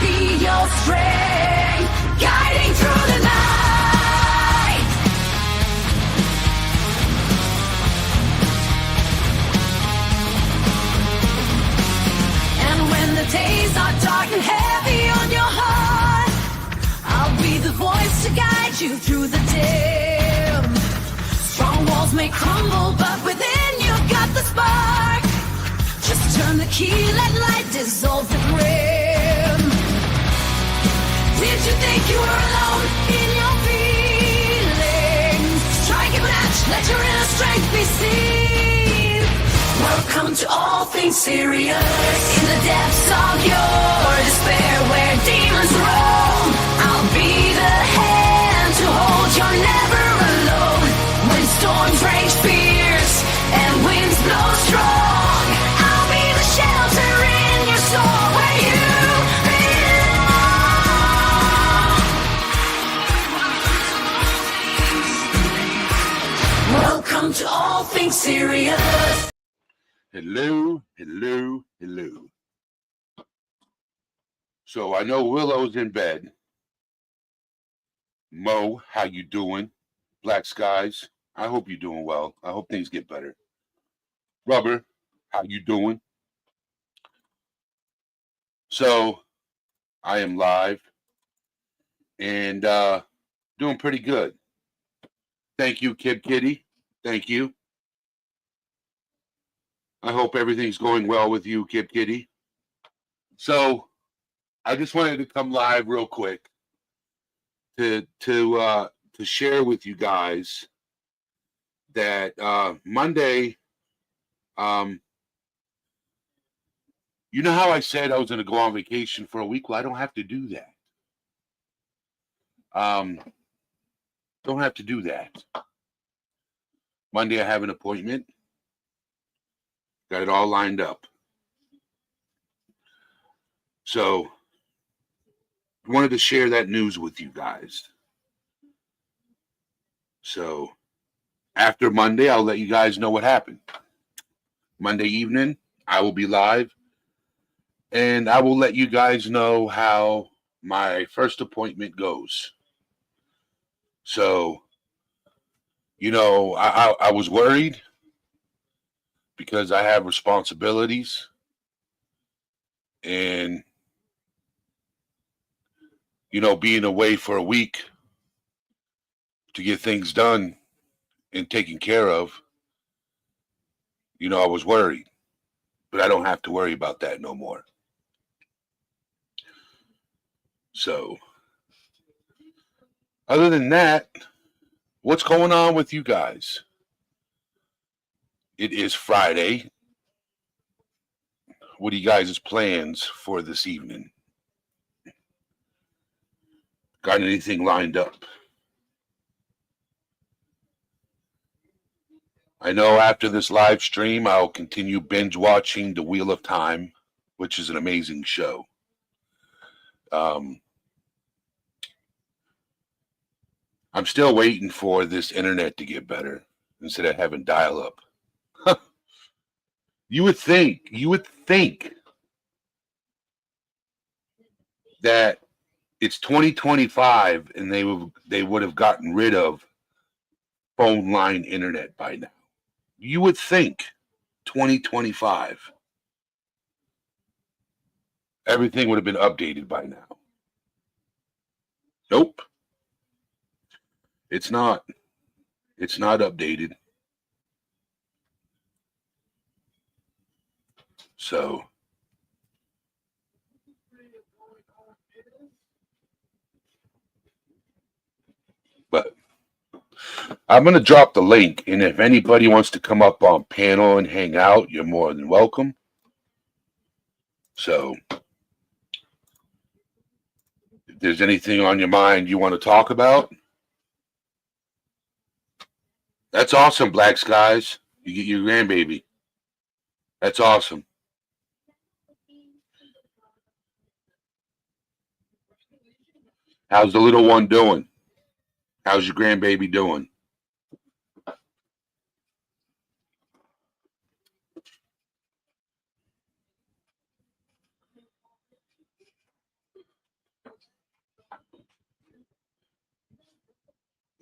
be your strength, guiding through the night. And when the days are dark and heavy on your heart, I'll be the voice to guide you through the dim. Strong walls may crumble, but within you've got the spark. Just turn the key, let light dissolve the grim. Did you think you were alone in your feelings? Strike a match, let your inner strength be seen. Welcome to all things serious. In the depths of your despair, where demons roam, I'll be the hand to hold. You're never alone. When storms rage fierce and winds blow strong, I'll be the shelter in your soul where you belong. Welcome to all things serious. Hello, hello, hello. So I know Willow's in bed. Mo, how you doing? Black Skies, I hope you're doing well. I hope things get better. Rubber, how you doing? So I am live and doing pretty good. Thank you, Kid Kitty. Thank you. I hope everything's going well with you, Kid Kitty. So I just wanted to come live real quick to share with you guys that Monday, you know how I said I was going to go on vacation for a week? Well, I don't have to do that. Don't have to do that. Monday I have an appointment. Got it all lined up. So I wanted to share that news with you guys. So after Monday, I'll let you guys know what happened. Monday evening, I will be live. And I will let you guys know how my first appointment goes. So, you know, I was worried because I have responsibilities. And, you know, being away for a week to get things done and taken care of, you know, I was worried. But I don't have to worry about that no more. So, other than that, what's going on with you guys? It is Friday. What are you guys' plans for this evening? Got anything lined up? I know after this live stream, I'll continue binge watching The Wheel of Time, which is an amazing show. I'm still waiting for this internet to get better instead of having dial-up. You would think that it's 2025 and they would have gotten rid of phone line internet by now. You would think 2025. Everything would have been updated by now. Nope. It's not. It's not updated. So but I'm going to drop the link, and if anybody wants to come up on panel and hang out, you're more than welcome. So if there's anything on your mind you want to talk about, that's awesome, Black Skies. You get your grandbaby. That's awesome. How's the little one doing? How's your grandbaby doing?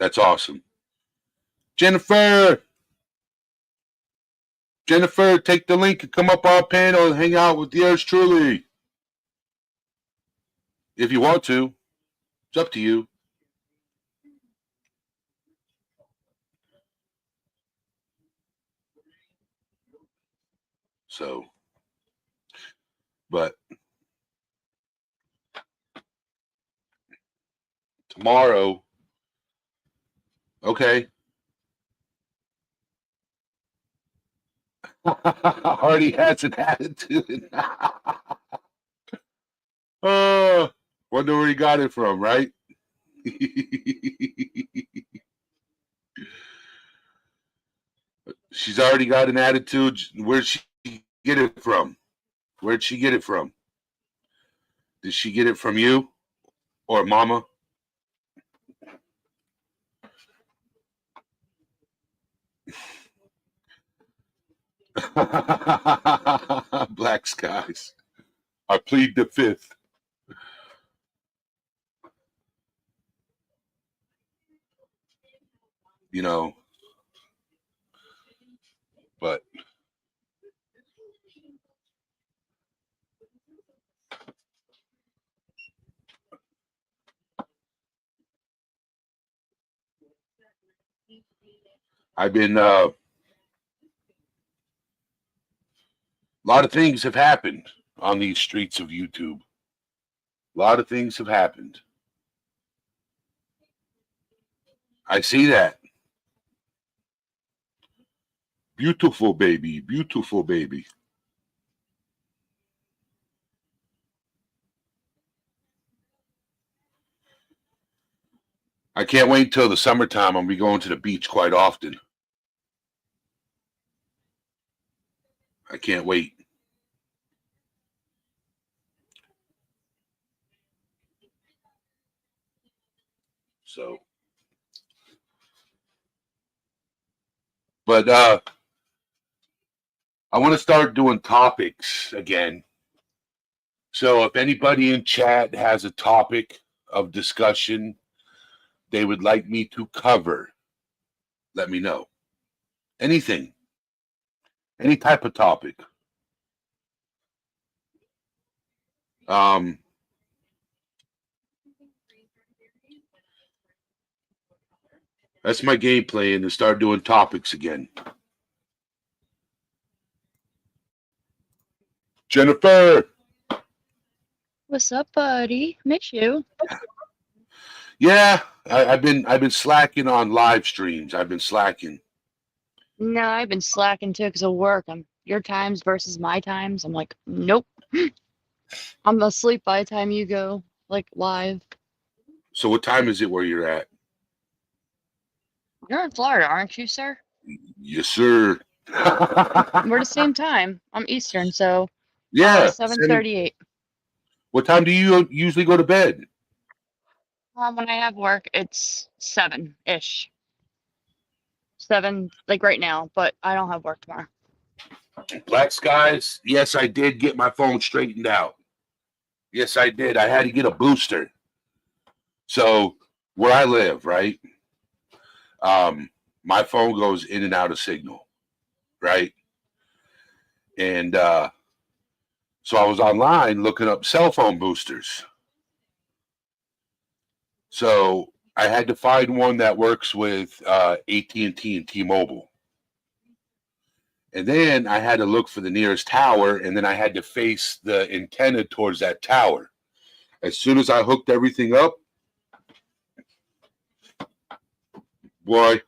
That's awesome. Jennifer, take the link and come up our panel and hang out with yours truly. If you want to. It's up to you. So, but tomorrow, okay. Already has an attitude. Wonder where he got it from, right? She's already got an attitude. Where'd she get it from? Where'd she get it from? Did she get it from you or mama? Black skies. I plead the fifth. You know, but I've been a lot of things have happened on these streets of YouTube. A lot of things have happened. I see that. Beautiful baby, beautiful baby. I can't wait till the summertime. I'll be going to the beach quite often. I can't wait. So, but I want to start doing topics again. So if anybody in chat has a topic of discussion they would like me to cover, let me know. Anything. Any type of topic. That's my game plan, to start doing topics again. Jennifer. What's up, buddy? Miss you. Yeah, I've been slacking on live streams. I've been slacking. No, I've been slacking too because of work. Your times versus my times. I'm like, nope. I'm asleep by the time you go, like, live. So what time is it where you're at? You're in Florida, aren't you, sir? Yes, sir. We're the same time. I'm Eastern, so Yeah. 7:38. What time do you usually go to bed? When I have work, it's 7-ish. 7, like right now, but I don't have work tomorrow. Black skies. Yes, I did get my phone straightened out. Yes, I did. I had to get a booster. So where I live, right? My phone goes in and out of signal, right? And so I was online looking up cell phone boosters. So I had to find one that works with AT&T and T-Mobile. And then I had to look for the nearest tower, and then I had to face the antenna towards that tower. As soon as I hooked everything up, boy,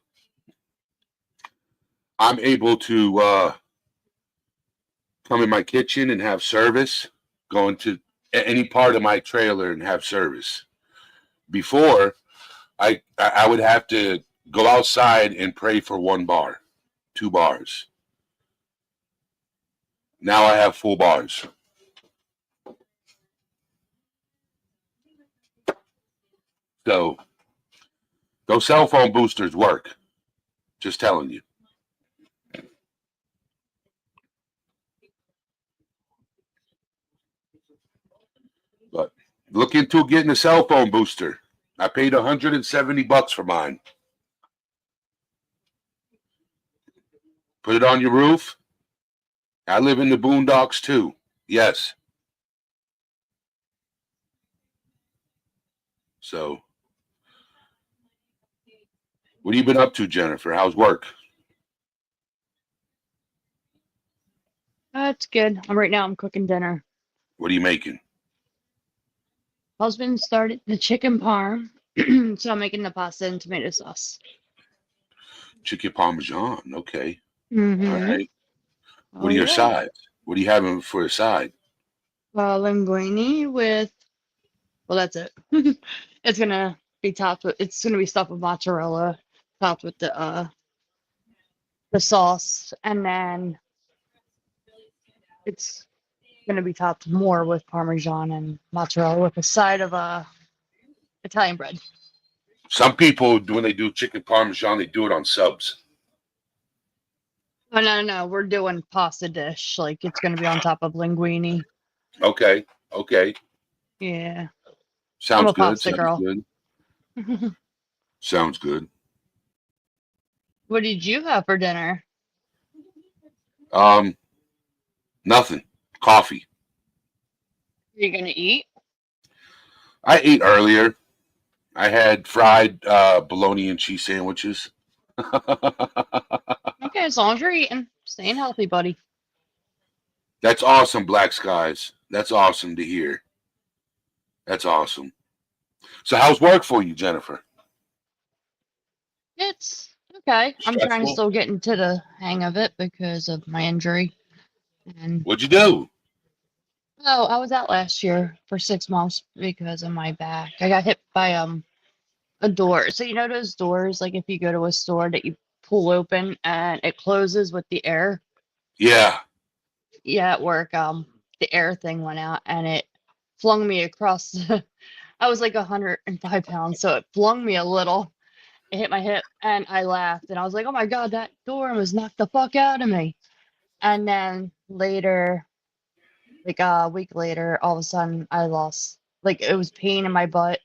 I'm able to come in my kitchen and have service, go into any part of my trailer and have service. Before, I would have to go outside and pray for 1 bar, 2 bars. Now I have full bars. So those cell phone boosters work. Just telling you. But look into getting a cell phone booster. I paid $170 for mine. Put it on your roof. I live in the boondocks too. Yes. So, what have you been up to, Jennifer? How's work? That's good. Right now I'm cooking dinner. What are you making? Husband started the chicken parm, so I'm making the pasta and tomato sauce. Chicken parmesan. Okay. All Mm-hmm. right. What Oh are your yeah. sides? What are you having for a side? Linguine with, well, that's it. It's gonna be topped with, it's gonna be stuffed with mozzarella, topped with the sauce, and then it's gonna be topped more with Parmesan and mozzarella with a side of Italian bread. Some people, when they do chicken parmesan, they do it on subs. Oh no, we're doing pasta dish. Like it's gonna be on top of linguine. Okay. Okay. Yeah, I'm Sounds a good. pasta Sounds girl. good. Sounds good. What did you have for dinner? Nothing. Coffee. Are you gonna eat? I ate earlier. I had fried bologna and cheese sandwiches. Okay, as long as you're eating, staying healthy, buddy. That's awesome, Black Skies. That's awesome to hear. That's awesome. So how's work for you, Jennifer? It's okay. I'm trying to Stressful? still get into the hang of it because of my injury. And What'd you do? oh, I was out last year for 6 months because of my back. I got hit by a door. So you know those doors, like if you go to a store that you pull open and it closes with the air. Yeah. Yeah, at work, the air thing went out and it flung me across. I was like 105 pounds, so it flung me a little. It hit my hip, and I laughed, and I was like, "Oh my god, that door was knocked the fuck out of me." And then later, like a week later, all of a sudden, I lost. Like it was pain in my butt,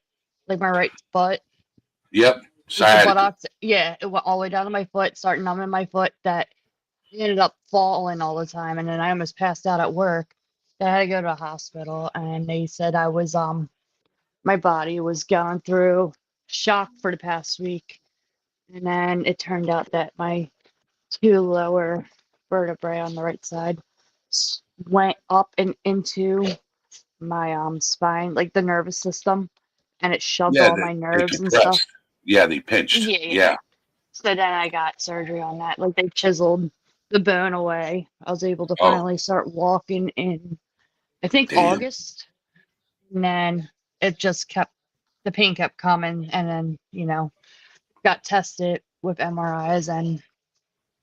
like my right butt, Yep. like the Sciatica. buttocks. Yeah, it went all the way down to my foot, started numbing my foot. That ended up falling all the time, and then I almost passed out at work. I had to go to the hospital, and they said I was my body was going through shock for the past week, and then it turned out that my two lower vertebrae on the right side went up and into my spine, like the nervous system, and it shoved Yeah, all my they nerves and stuff. compressed. Yeah, they pinched. Yeah, yeah. Yeah. So then I got surgery on that. Like they chiseled the bone away. I was able to Oh, finally start walking in, I think damn. August. And then it just kept, the pain kept coming. And then, got tested with MRIs and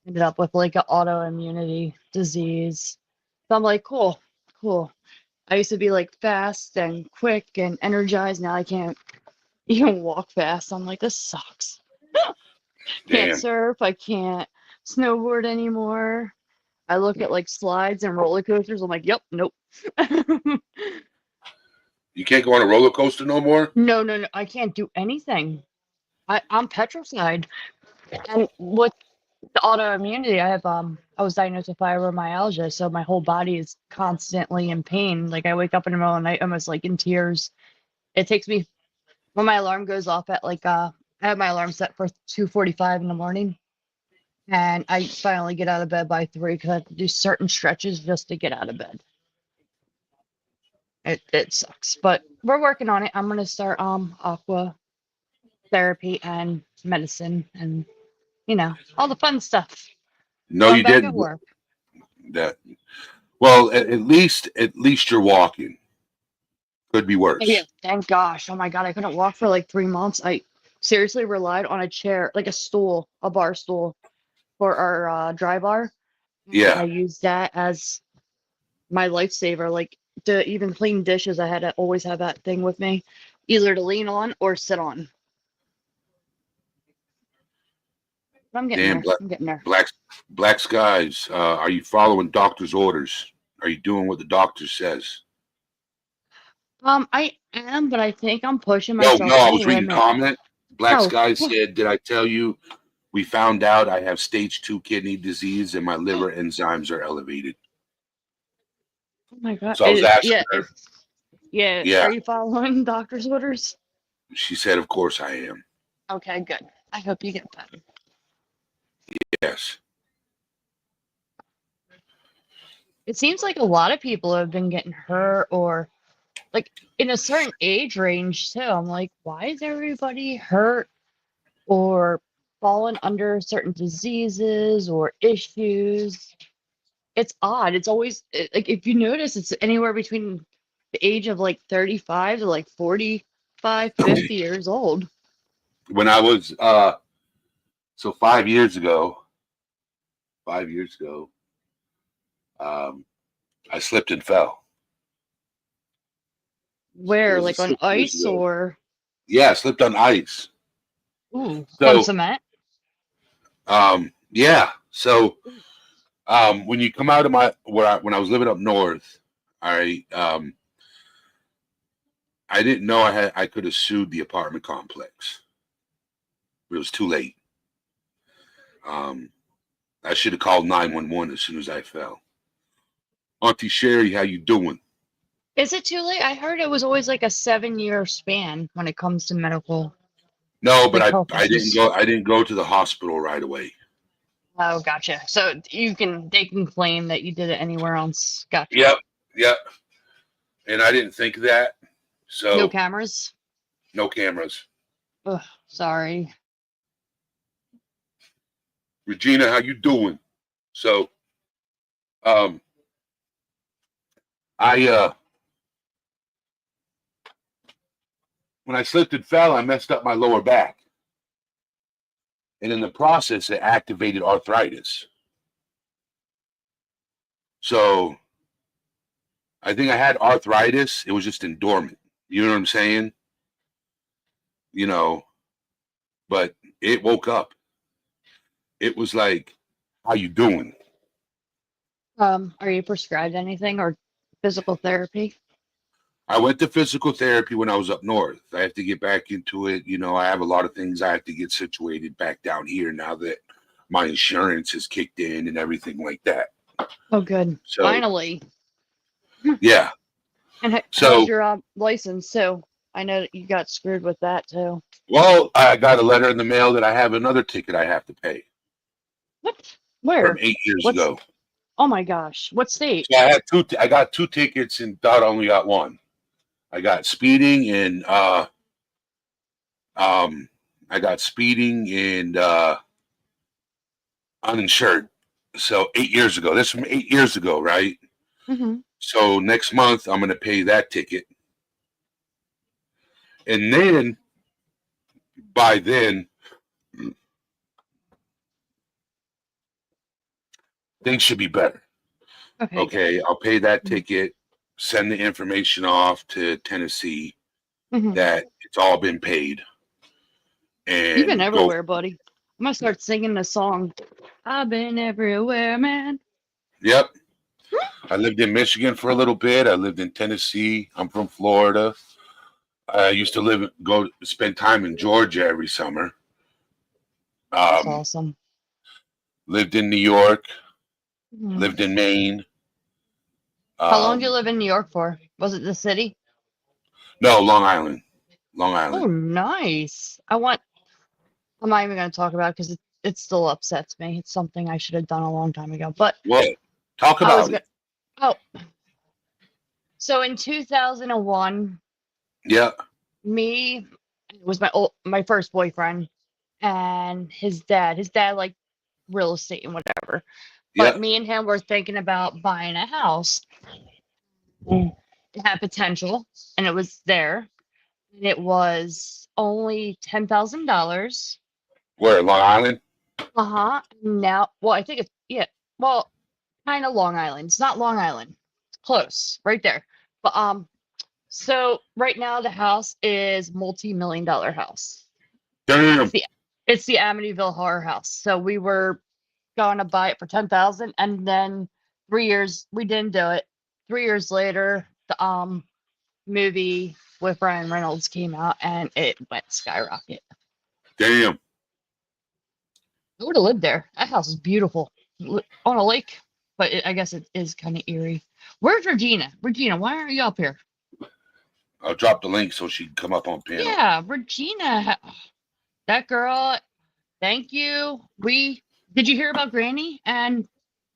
ended up with like an autoimmunity disease. So I'm like, cool, cool. I used to be like fast and quick and energized. Now I can't even walk fast. I'm like, this sucks. Can't Damn. surf. I can't snowboard anymore. I look at like slides and roller coasters. I'm like, yep, nope. You can't go on a roller coaster no more? No. I can't do anything. I'm petrified. And with the autoimmunity, I was diagnosed with fibromyalgia, so my whole body is constantly in pain. Like I wake up in the middle of the night almost like in tears. It takes me when my alarm goes off at like I have my alarm set for 2:45 in the morning, and I finally get out of bed by 3 because I have to do certain stretches just to get out of bed. It sucks, but we're working on it. I'm gonna start aqua therapy and medicine and all the fun stuff. No, So I'm you back at didn't. work. That well, at least you're walking. Could be Yeah, worse. thank gosh. Oh my God, I couldn't walk for like 3 months. I seriously relied on a chair, like a stool, a bar stool for our dry bar. And I Yeah. used that as my lifesaver. Like to even clean dishes, I had to always have that thing with me, either to lean on or sit on. But I'm getting Damn, there. I'm getting there. black black skies. Are you following doctor's orders? Are you doing what the doctor says? I am, but I think I'm pushing No, myself no, to I the was reading limit. comment. Black Oh, skies said, "Did I tell you we found out I have stage 2 kidney disease and my liver enzymes are elevated. Oh my God. So I was asking Yeah. her. Yeah. Yeah, Are you following doctor's orders? she said, of course I am. Okay, good. I hope you get better. Yes. It seems like a lot of people have been getting hurt or like in a certain age range too. I'm like, why is everybody hurt or fallen under certain diseases or issues? It's odd. It's always like if you notice, it's anywhere between the age of like 35 to like 45, 50 years old. When I was so 5 years ago, um, I slipped and fell. It Where, was like on 6 years ice ago. or Yeah, I slipped on ice. ooh, on So cement? yeah. So when you come out of when I was living up north, all right, I didn't know I could have sued the apartment complex. It was too late. I should have called 911 as soon as I fell. Auntie Sherry, how you doing? Is it too late? I heard it was always like a 7-year span when it comes to medical, No, but like health I didn't issues. go. I didn't go to the hospital right away. Oh, gotcha. So they can claim that you did it anywhere else. Gotcha. Yep, yep. And I didn't think of that. No So cameras? no cameras. Ugh, sorry. Regina, how you doing? So um, I when I slipped and fell, I messed up my lower back, and in the process, it activated arthritis. So I think I had arthritis. It was just in dormant. You know what I'm saying? You know, but it woke up. It was like, "How you doing?" Are you prescribed anything or physical therapy? I went to physical therapy when I was up north. I have to get back into it. You know, I have a lot of things I have to get situated back down here now that my insurance has kicked in and everything like that. Oh, good. So, Finally. yeah. And how's So, your license too? I know that you got screwed with that too. well, I got a letter in the mail that I have another ticket I have to pay What? from Where? 8 years What's? ago. Oh my gosh. What state? So I had two. I got two tickets and thought I only got one. I got speeding and um I got speeding and uninsured. So 8 years ago. This from 8 years ago, right? Hmm. So next month I'm going to pay that ticket, and then by then things should be better. Okay, good. Okay, I'll pay that ticket, send the information off to Tennessee Hmm. that it's all been paid, You've been and go. everywhere, buddy. I'm gonna start singing the song. I've been everywhere, man. Yep. I lived in Michigan for a little bit. I lived in Tennessee. I'm from Florida. I used to go spend time in Georgia every summer. That's Um, awesome. lived in New York. Mhm. Lived in Maine. How long did you Um, live in New York for? Was it the city? no, Long Island. Long Oh, Island. nice. I'm not even gonna talk about it because it still upsets me. It's something I should have done a long time ago. But What? Talk I was about gonna. it. Oh, so in 2001, Yeah. me it was my first boyfriend and his dad. His dad like real estate and whatever. But Yeah. me and him were thinking about buying a house. It had potential, and it was there. And it was only $10,000. Where? Long Island? Uh-huh. Now, well, I think it's yeah. Well, kind of Long Island. It's not Long Island. It's close, right there. But so right now the house is multi-million dollar house. It's Damn. the it's the Amityville Horror House. So we were going to buy it for 10,000, and then 3 years we didn't do it. 3 years later, the movie with Ryan Reynolds came out, and it went skyrocket. Damn. I would have lived there. That house is beautiful. On a lake, but I guess it is kind of eerie. Where's Regina? Regina, why aren't you up here? I'll drop the link so she can come up on panel. Yeah, Regina. That girl. Thank you. Did you hear about Granny and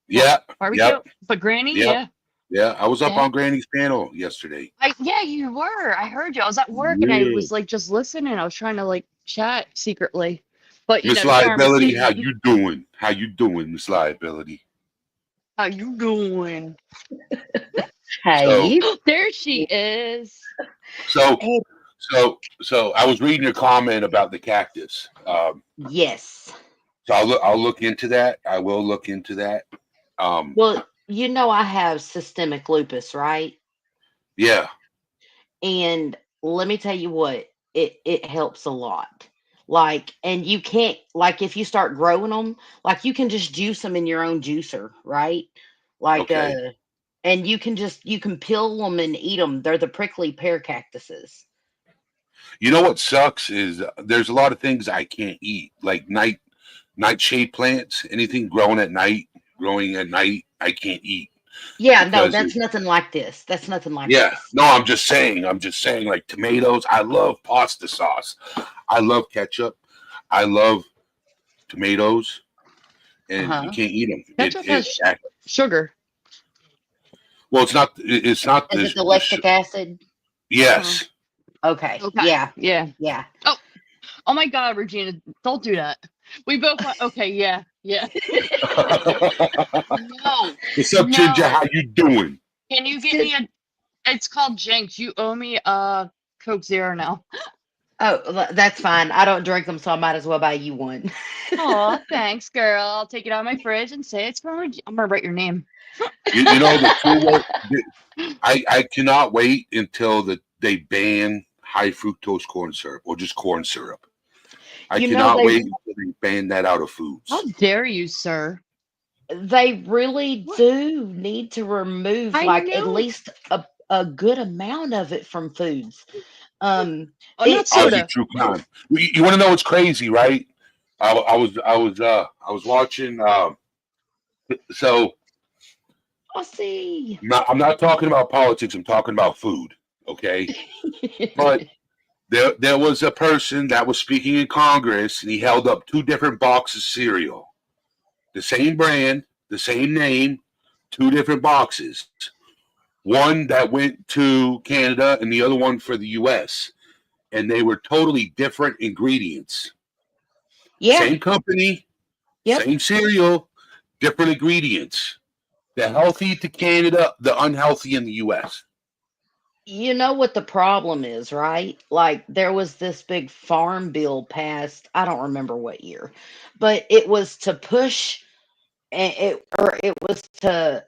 Yeah, barbecue? yep, But Granny, yep, yeah. yeah. I was up Yeah. on Granny's panel yesterday. Yeah, you were. I heard you. I was at work and I Yeah. was like just listening. I was trying to like chat secretly. But Miss Charmy, Liability, how you doing? How you doing, Miss Liability? how you doing? So, Hey, There she is. so, hey, so I was reading your comment about the cactus. yes. So I'll look into that. I will look into that. Um, Well, you know I have systemic lupus, right? yeah. And let me tell you what, it helps a lot. Like, and you can't like if you start growing them, like you can just juice them in your own juicer, right? Like, Okay. and you can peel them and eat them. They're the prickly pear cactuses. You know what sucks is there's a lot of things I can't eat, like nightshade plants, anything growing at night, I can't eat Yeah, no, because that's nothing like this. That's nothing like yeah. this. No, I'm just saying, like tomatoes. I love pasta sauce. I love ketchup. I love tomatoes, and you Uh-huh. can't eat them. Ketchup has sugar. Well, it's not. It's not Is it this. the lactic acid? Yes. Okay. Okay. Yeah. Yeah. Yeah. Oh my God, Regina, don't do that. We both went, okay, yeah, yeah. No, What's up, Ginger? no. How you doing? Can you get me it's called Jinx. You owe me a Coke Zero now. Oh, that's fine. I don't drink them, so I might as well buy you one. Oh, thanks, girl. I'll take it out of my fridge and say it's from I'm gonna write your name. You know the cool. I cannot wait until they ban high fructose corn syrup or just corn syrup. I You know, cannot wait until they ban that out of How foods. dare you, sir? they really What? do need to remove I like at know. least a good amount of it from foods. Oh, not It Aussie soda. true crime. You want to know what's crazy, right? I was watching. So I see. I'm not talking about politics. I'm talking about food. Okay, but there was a person that was speaking in Congress, and he held up two different boxes of cereal, the same brand, the same name, two different boxes. One that went to Canada, and the other one for the U.S. And they were totally different ingredients. Yeah. Same company, Yep. same cereal, different ingredients. The healthy to Canada, the unhealthy in the US. You know what the problem is, right? Like there was this big farm bill passed, I don't remember what year, but it was to push it was to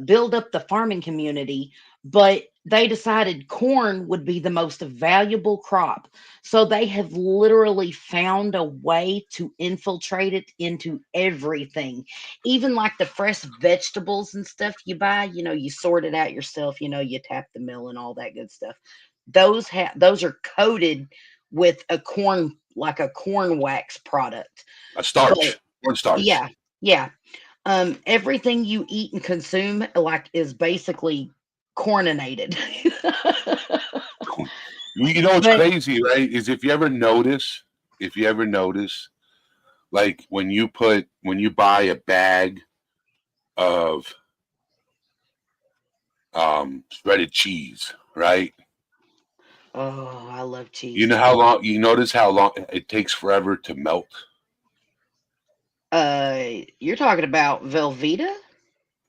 build up the farming community, but they decided corn would be the most valuable crop, so they have literally found a way to infiltrate it into everything, even like the fresh vegetables and stuff you buy. You sort it out yourself, you tap the mill and all that good stuff. Those are coated with a corn, like a corn wax product. A But starch, corn starch. yeah, yeah, everything you eat and consume like is basically corninated. You know what's But crazy, right? Is if you ever notice, like when you buy a bag of shredded cheese, right? oh, I love You cheese. know how long you notice how long it takes forever to melt? You're talking about Velveeta?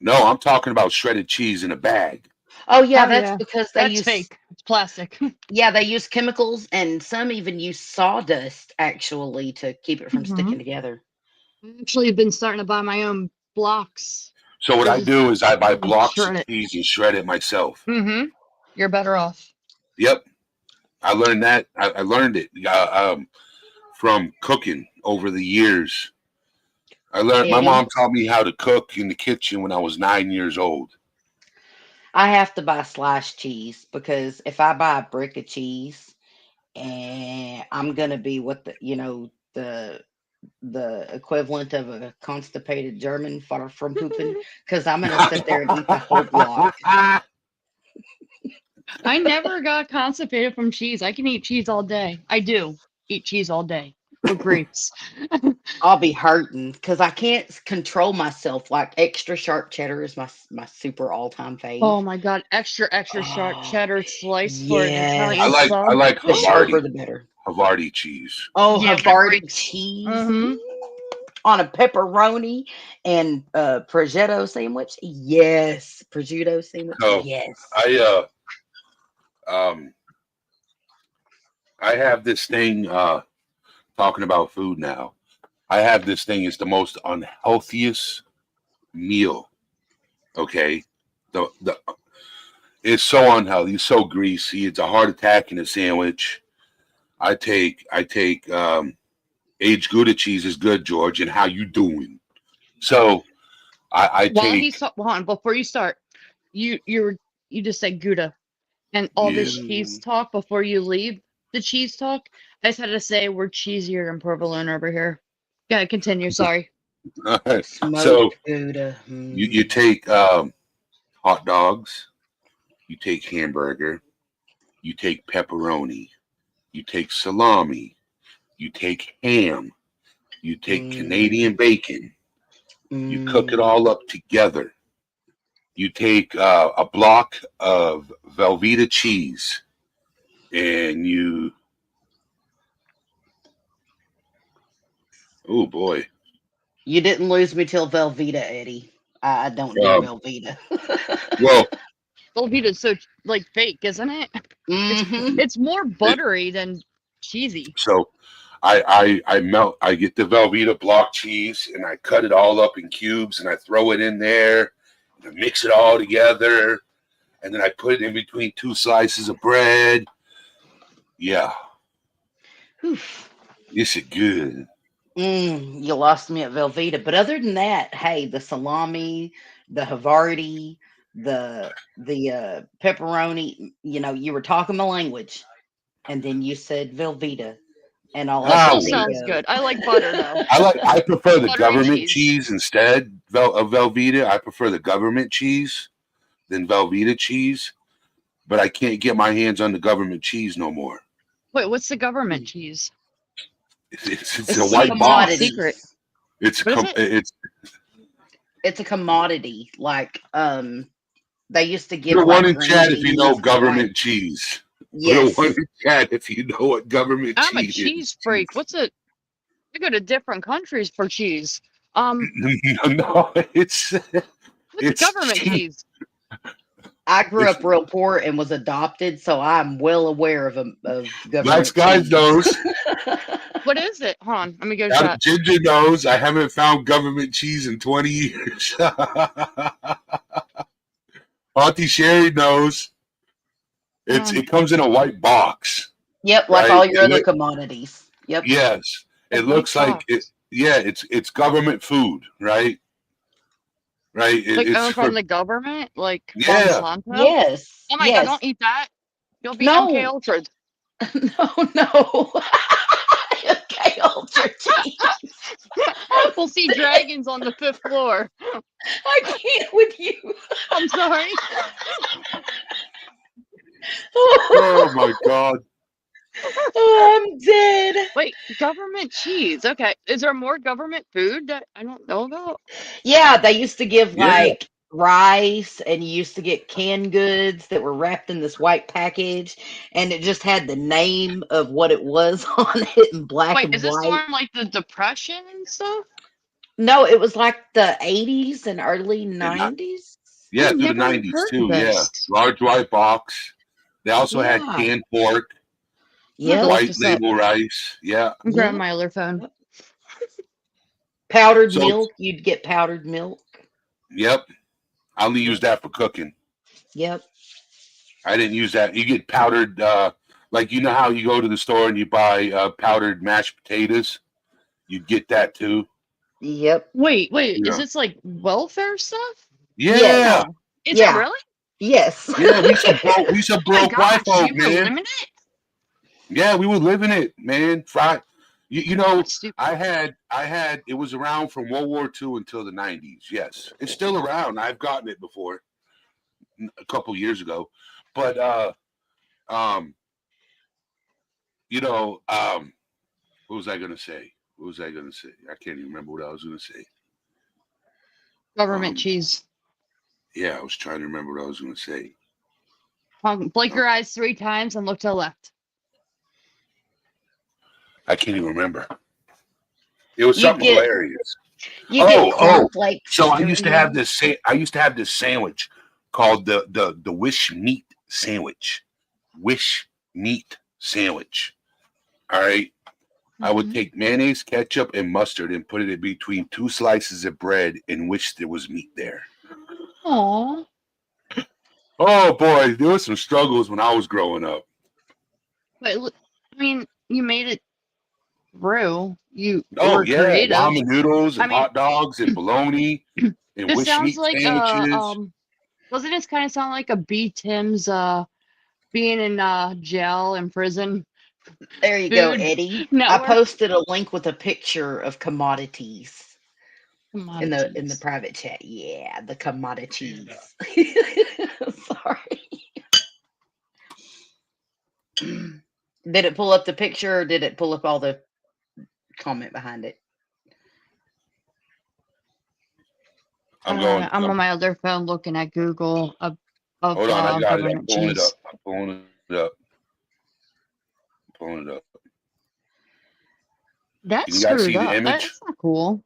No, I'm talking about shredded cheese in a bag. Oh yeah, Oh that's yeah. because they That's use fake. It's plastic. they use chemicals, and some even use sawdust actually to keep it from Hmm. sticking together. I actually have been starting to buy my own blocks. So what I Just do is I buy and blocks of shred it. cheese and shred it myself. Mm-hmm. You're better off. Yep, I learned that. I learned it from cooking over the years. My And mom taught me how to cook in the kitchen when I was 9 years old. I have to buy sliced cheese because if I buy a brick of cheese, and I'm gonna be what the the equivalent of a constipated German far from pooping, because I'm gonna sit there and eat the whole block. I never got constipated from cheese. I can eat cheese all day. I do eat cheese all day with grapes. I'll be hurting because I can't control myself. Like extra sharp cheddar is my super all time fave. Oh my god, extra sharp Oh, cheddar slice for an I Italian yes. like I sub. like The sharper Havarti the better. Havarti cheese. Oh, Yeah, with Havarti grapes. cheese Mhm. on a pepperoni and prosciutto sandwich. Yes, prosciutto sandwich. So Yes. um I have this thing talking about food now. I have this thing. It's the most unhealthiest meal. Okay, the it's so unhealthy. It's so greasy. It's a heart attack in a sandwich. I take aged Gouda cheese is good, George. And how you doing? So I While he's take hold on, before you start, you just said Gouda and all yeah. this cheese talk before you leave the cheese talk. I just had to say we're cheesier in provolone over here. Yeah, continue. Sorry. So Smoked Gouda. you take hot dogs, you take hamburger, you take pepperoni, you take salami, you take ham, you take Canadian bacon, you cook it all up together. You take a block of Velveeta cheese and oh boy. You didn't lose me till Velveeta, Eddie. I don't do Um, Velveeta. well, Velveeta's so like fake, isn't it? Mm-hmm. It's more it, buttery than cheesy. so I get the Velveeta block cheese and I cut it all up in cubes and I throw it in there and I mix it all together and then I put it in between two slices of bread. Yeah, this is good. You lost me at Velveeta. But other than that, hey, the salami, the Havarti, the pepperoni, you were talking my language. And then you said Velveeta. And I'll let Still Ah, that well, be sounds go. good. I like butter though. I prefer the Buttery government cheese. cheese instead of Velveeta. I prefer the government cheese than Velveeta cheese, but I can't get my hands on the government cheese no more. Wait, what's the government cheese? It's a It's Like, white what's the box. secret? commodities. What is it? It's a commodity. Like they used to Put give a one like in green chat if you know beans to like government cheese. Put a one yes. in chat if you know what government I'm a cheese cheese is. freak. What's it? I go to different countries for cheese. No, What's government cheese. cheese? I grew It's up real poor and was adopted, so I'm well aware of Black government Skies cheese. knows. What is it? Hold on, let me go Adam chat. Ginger knows. I haven't found government cheese in 20 years. Auntie Sherry knows. It comes in a white box, Yep, like right? all your other commodities. Yep. Yes. A It white looks like it. box. Yeah, it's government food, right? Right. Like It's owned from for the government, like yeah. Monsanto. Yes. Oh my god, Yes. don't eat that. You'll be MK No. Ultra. No. Okay, ultra cheese. We'll see dragons on the 5th floor. I can't with you. I'm sorry. Oh my God. Oh, I'm dead. Wait, government cheese. Okay. Is there more government food that I don't know about? Yeah, they used to give Yeah. like rice, and you used to get canned goods that were wrapped in this white package, and it just had the name of what it was on it in black Wait, and is this white. during like the Depression and stuff? No, it was like the 80s and early And not, 90s. yeah, I've through the never 90s heard too. of Yeah. this. Large white box. They also had Yeah. canned pork, I'm gonna Yep. look white this up. label rice. Yeah. I'm grabbing Yep. my other phone. Powdered So milk. You'd get powdered milk. yep. I only use that for cooking. Yep. I didn't use that. You get powdered, like you know how you go to the store and you buy powdered mashed potatoes. You get that too. Yep. Wait, is Yeah. this like welfare stuff? Yeah. No. Is Yeah. it really? Yes. Yeah. We some Oh my broke white gosh, folk, you were man. living it? Yeah, we were living it, man. Fried. You know, That's stupid. I had it was around from World War II until the 90s. Yes, it's still around. I've gotten it before a couple years ago, but what was I gonna say? I can't even remember what I was gonna say. Government Um, cheese. yeah, I was trying to remember what I was gonna say. Blink your eyes 3 times and look to the left. I can't even remember. It was You something get hilarious. you get Oh. cornflakes. So I used to have every this. I used to have this sandwich called the Wish Meat Sandwich. Wish Meat Sandwich. All right. I would Mhm. take mayonnaise, ketchup, and mustard and put it in between 2 slices of bread and wish there was meat there. Aw. Oh boy, there was some struggles when I was growing up. But I mean, you made it through. You Oh were yeah, creative. ramen noodles I and mean, hot dogs and bologna and this wish sounds meat like sandwiches. doesn't this kind of sound like a B Tim's being in jail in prison There you go, food Eddie. I network? posted a link with a picture of commodities in the Commodities. private chat. Yeah, the commodities. Sorry. Did it pull up the picture or did it pull up all the comment behind it? I'm going. I'm on my other phone looking at Google of Hold on, I got it. I'm government pulling it up. cheese. I'm pulling it up. Pulling it up. That's Can you guys screwed see the up. image? That's not cool.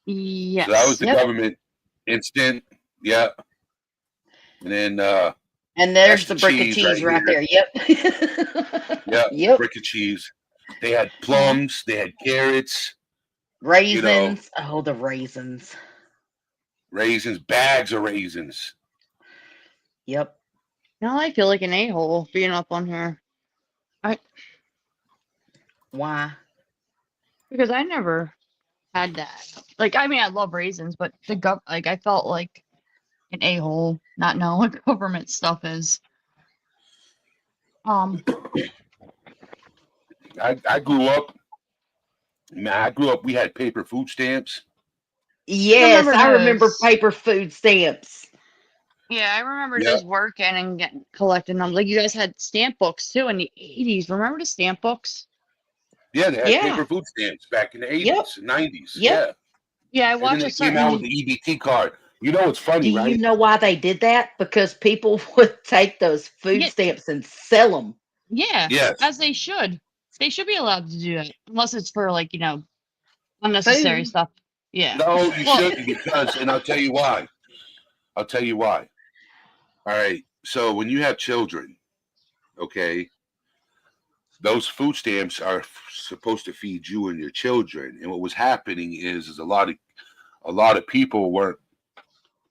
So that was Yes. the Yep. government instant. Yeah. And then And that's there's the the brick of cheese right cheese right here. there. Yep. Yeah, Yep. brick of cheese. They had Aw. plums, they had carrots, Raisins. Oh, the raisins. raisins, bags of raisins. Yep. Now I feel like an a-hole being up on here. Why? Because I never had that. Like, I mean, I love raisins, but like, I felt like an a-hole not knowing what government stuff is. I grew up, we had paper food stamps. I Yes, remember I remember those. paper food stamps. Yeah, I remember Yeah. those working and collecting them. Like, you guys had stamp books too in the 80s. Remember the stamp books? Yeah, they had Yeah. paper food stamps back in the 80s Yep. and 90s. Yep. Yeah. Yeah, I And then watched they a came out with certain. the EBT card. You know what's Do funny, you right? know why they did that? Because people would take those food Yeah, stamps and sell them. yeah, Yes. as they should. They should be allowed to do that, unless it's for, like, unnecessary Food. stuff. Yeah. No, you Well, shouldn't because, and I'll tell you why. All right. So when you have children, okay, those food stamps are supposed to feed you and your children. And what was happening is a lot of people weren't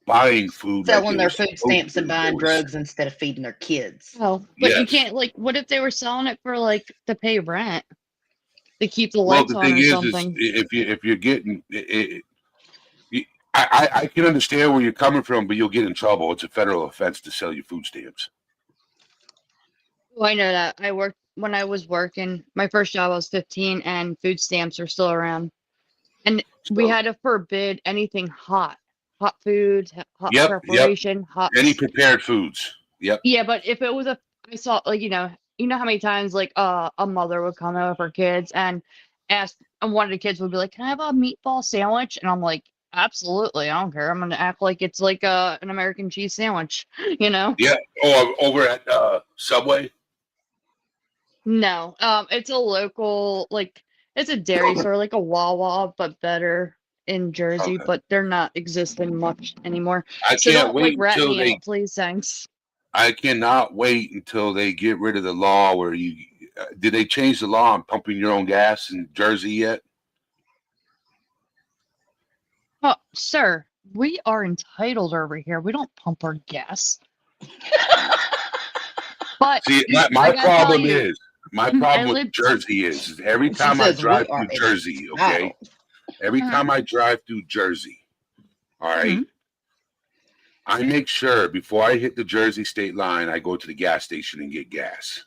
buying food like Selling they were their food supposed stamps and to. There buying was drugs instead of feeding their kids. oh, but you yes. can't, like, what if they were selling it for, like, to pay rent, to keep the Well, lights the on thing or is something? if you're getting I can understand where you're coming from, but you'll get in trouble. It's a federal offense to sell your food stamps. Well, I know that. I worked when I was working. My first job, I was 15, and food stamps are still around. And we So had to forbid anything hot, hot food, hot yep. preparation, hot. Any prepared foods. Yep. Yeah, but if it was I saw, like, how many times, like, a mother would come over with her kids and ask, and one of the kids would be like, "Can I have a meatball sandwich?" And I'm like, "Absolutely, I don't care. I'm gonna act like it's like an American cheese sandwich," you know? Yeah. Oh, over at Subway. No, it's a local, like, it's a dairy store, like a Wawa, but better in Jersey, Okay. but they're not existing much anymore. I So can't don't, like, wait rat until me they. out, please, thanks. I cannot wait until they get rid of the law where you. Did they change the law on pumping your own gas in Jersey yet? Oh, sir, we are entitled over here. We don't pump our gas. But See, I my gotta tell problem you, is my I problem with lived. Jersey is every She time I says we drive are through Jersey, entitled. okay, every Mhm, time I drive through Jersey, all right, mhm. I make sure before I hit the Jersey state line, I go to the gas station and get gas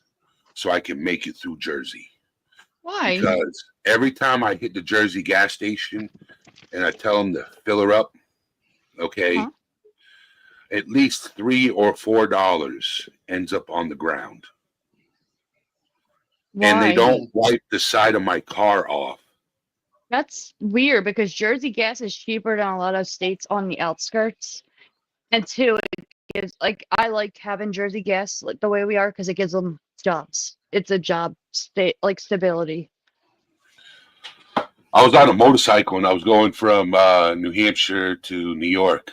so I can make it through Jersey. Why? because every time I hit the Jersey gas station and I tell them to fill her up, okay, Uh-huh. at least $3 or $4 ends up on the ground. And they Why? don't wipe the side of my car off. That's weird because Jersey gas is cheaper than a lot of states on the outskirts. And two, it gives like I like having Jersey gas like the way we are because it gives them jobs. It's a job state like stability. I was on a motorcycle and I was going from New Hampshire to New York.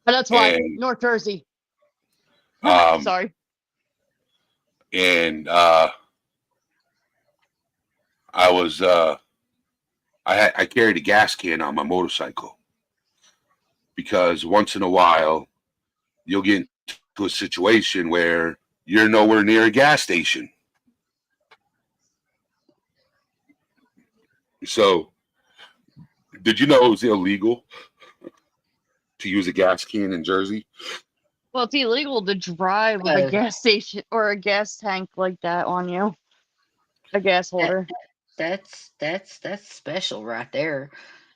But that's why And North Jersey. um, Sorry. and I was I carried a gas can on my motorcycle because once in a while you'll get into a situation where you're nowhere near a gas station. So, did you know it was illegal to use a gas can in Jersey? Well, it's illegal to drive with a Oh. gas station or a gas tank like that on you. A gas That, holder. that's special right there.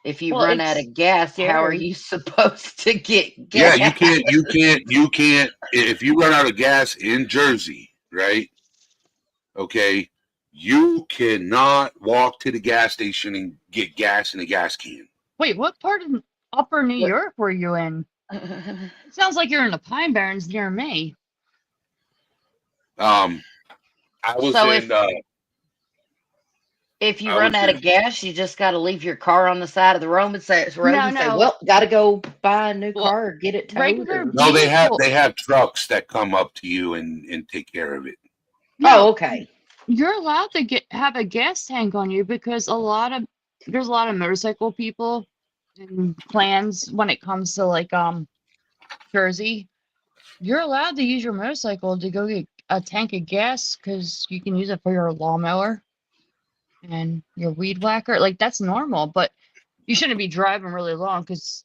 If you Well, run out it's of gas, how are scary. you supposed to get Yeah, gas? you can't. If you run out of gas in Jersey, right? Okay, you cannot walk to the gas station and get gas in a gas can. Wait, what part of Upper New What- York were you in? It sounds like you're in the Pine Barrens near me. I was So in. if you I run was out in. of gas, you just got to leave your car on the side of the road and say, No. well, got to go buy a new Well, car or get it towed. regular Or... No, people. they have trucks that come up to you and take care of it. No, Oh, okay. you're allowed to have a gas tank on you because there's a lot of motorcycle people and clans when it comes to like Jersey. You're allowed to use your motorcycle to go get a tank of gas because you can use it for your lawnmower and your weed whacker. Like that's normal, but you shouldn't be driving really long because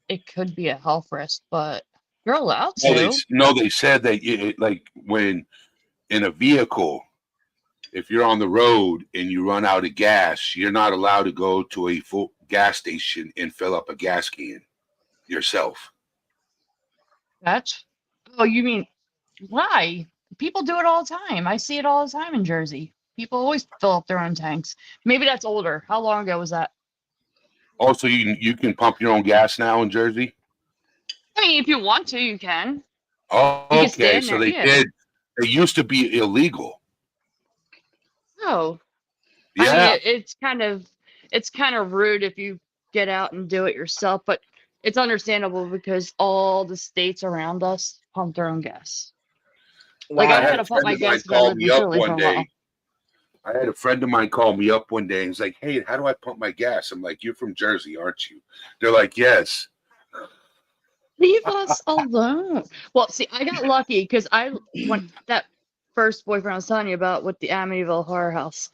it could be a health risk. But you're allowed to. They said that like when in a vehicle, if you're on the road and you run out of gas, you're not allowed to go to a full gas station and fill up a gas can yourself. That's. Oh, you mean why? People do it all the time. I see it all the time in Jersey. People always fill up their own tanks. Maybe that's older. How long ago was that? Also, you can pump your own gas now in Jersey. I mean, if you want to, you can. Oh, You can okay. stand So there. they Yeah. did. It used to be illegal. Oh, I mean, Yeah. it's kind of rude if you get out and do it yourself, but it's understandable because all the states around us pump their own gas. Like I I Wow. had had to a pump friend my of mine gas because I call lived me in up Philly for one a day. while. I had a friend of mine call me up one day and he's like, "Hey, how do I pump my gas?" I'm like, "You're from Jersey, aren't you?" They're like, "Yes." Leave us alone. Well, see, I got lucky because I when that first boyfriend I was telling you about with the Amityville Horror House,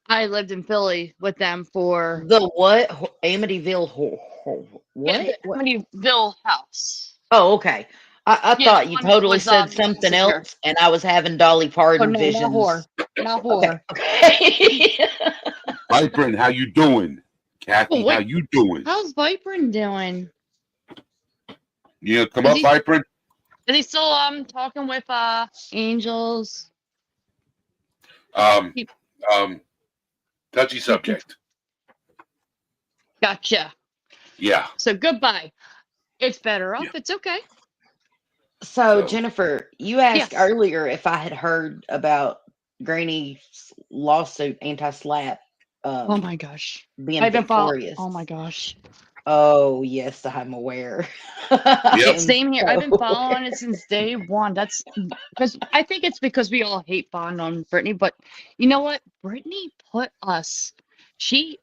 I lived in Philly with them for The what? Amityville. yeah, What? the What? Amityville house. Oh, okay. I Yeah, the thought you one that totally was said Megan something Singer. else, and I was having Dolly Oh Parton no, not visions. horror, not Okay. horror. Okay. Vibrant, how you doing? Oh Kathy, how wait, you doing? how's Viper doing? You come Is up, he Vibrant? is he still talking with Angels? Um, He, touchy subject. gotcha. Yeah. So goodbye. It's better Yeah. off. It's okay. So, So Jennifer, you asked Yes. earlier if I had heard about Granny's lawsuit, anti-slap, Oh my gosh. being I've been following. victorious. Oh my gosh. Oh, yes, I'm aware. I Yep. am Same here. I've been so following aware. it since day one. That's because I think it's because we all hate Bond on Brittany. But you know what? Brittany put us. She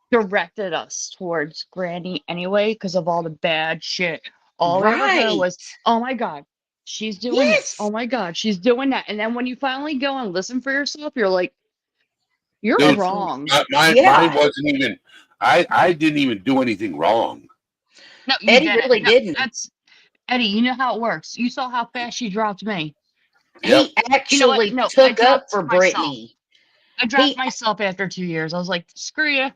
directed us towards Granny anyway because of all the bad shit. All we ever heard Right. was, "Oh my god, she's doing this. Oh Yes. my god, she's doing that." And then when you finally go and listen for yourself, you're like, "You're Dude, wrong." mine Yeah. wasn't even I didn't even do anything wrong. No, you Eddie didn't. really No, didn't. that's Eddie. You know how it works. You saw how fast she dropped me. Yep. He You know what? actually No, I took up dropped for myself. Brittany. I dropped myself after 2 years. I was like, screw you.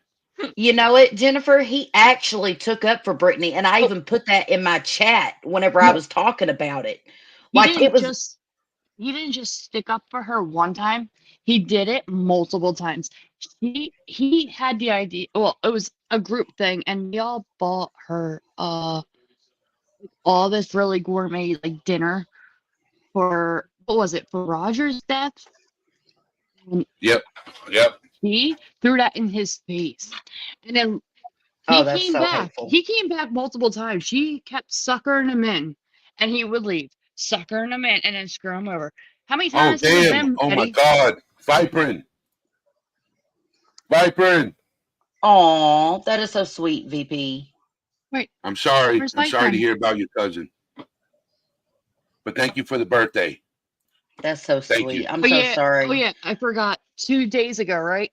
You know it, Jennifer? He actually took up for Brittany, and I Oh, even put that in my chat whenever I no, was talking about it. he Like it didn't was, just he didn't just stick up for her one time. He did it multiple times. He had the idea. Well, it was a group thing, and we all bought her all this really gourmet like dinner for what was it for Roger's death? And Yep. Yep. he threw that in his face, and then oh, he that's came so back. hateful. He came back multiple times. She kept suckering him in, and he would leave, suckering him in, and then screw him over. How many Oh, times has it damn. been, Oh, my Eddie? God. Viprin. Viprin. Oh, that is so sweet, VP. Wait, I'm sorry. where's I'm my sorry to friend? hear about your cousin. But thank you for the birthday. That's so Thank you. sweet. I'm Oh so yeah, oh sorry. yeah, I forgot. 2 days ago, right?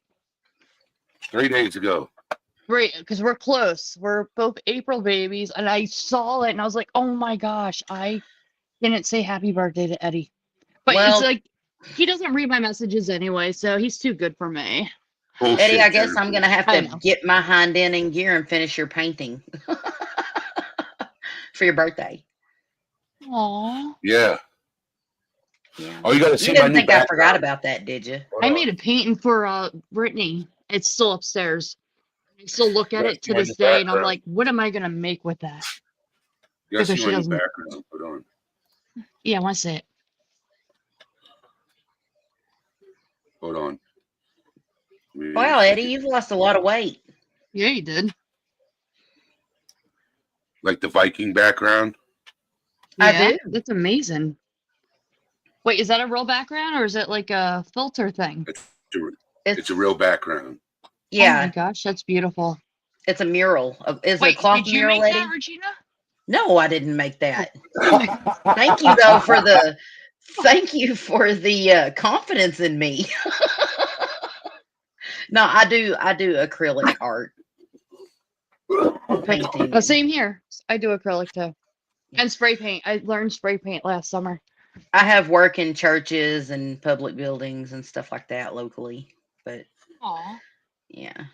3 days ago. Right, because we're close. We're both April babies, and I saw it, and I was like, oh my gosh, I didn't say happy birthday to Eddie. But it's Well, like he doesn't read my messages anyway, so he's too good for me. Eddie, I Bullshit, guess I'm Jennifer. gonna have I to know. get my hind end in gear and finish your painting for your birthday. Aw, Yeah. Yeah. Oh, you got to You see my didn't new think I forgot background. about that, did you? Hold I on. made a painting for Brittany. It's still upstairs. I still look You at got to it see to my new this day, and I'm background. like, what am I gonna make with that? You got to Because see she my new doesn't. background. Hold on. Yeah, I want to say it. Hold on. Give me a Wow, Eddie, second. you've lost a lot of weight. Yeah, you did. Like the Viking background. I Yeah, do. that's amazing. Wait, is that a real background or is it like a filter thing? It's a, it's a It's real background. Oh my yeah, gosh, that's beautiful. it's a mural. Is it a Wait, cloth did you mural, make that, Eddie? Regina? No, I didn't make Oh, that. okay. Thank you though for the thank you for the confidence in me. No, I do acrylic art painting and Same here. I do acrylic too. And spray paint. I learned spray paint last summer. I have work in churches and public buildings and stuff like that locally. But Aw. yeah.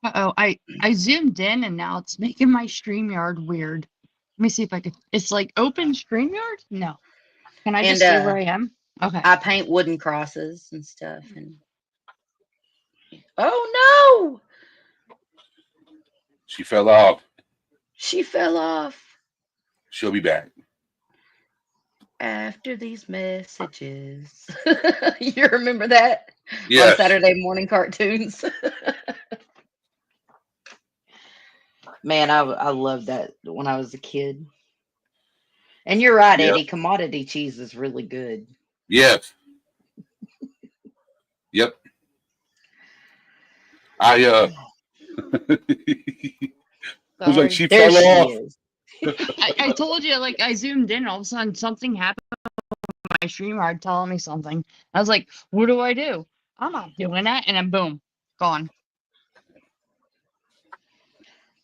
Uh-oh, I zoomed in and now it's making my StreamYard weird. Let me see if I could. It's like open StreamYard? No. Can I And just stay where I am? Okay. I paint wooden crosses and stuff and oh no! She fell off. She fell off She'll be back. after these messages. You remember that on Yes. Saturday morning cartoons? Man, I loved that when I was a kid. And you're right, Yep. Eddie. Commodity cheese is really good. Yes. Yep. I was like, Sorry. she There fell she off. is. I told you, like, I zoomed in, all of a sudden something happened on my StreamYard telling me something. I was like, what do I do? I'm not doing that. And then boom, gone.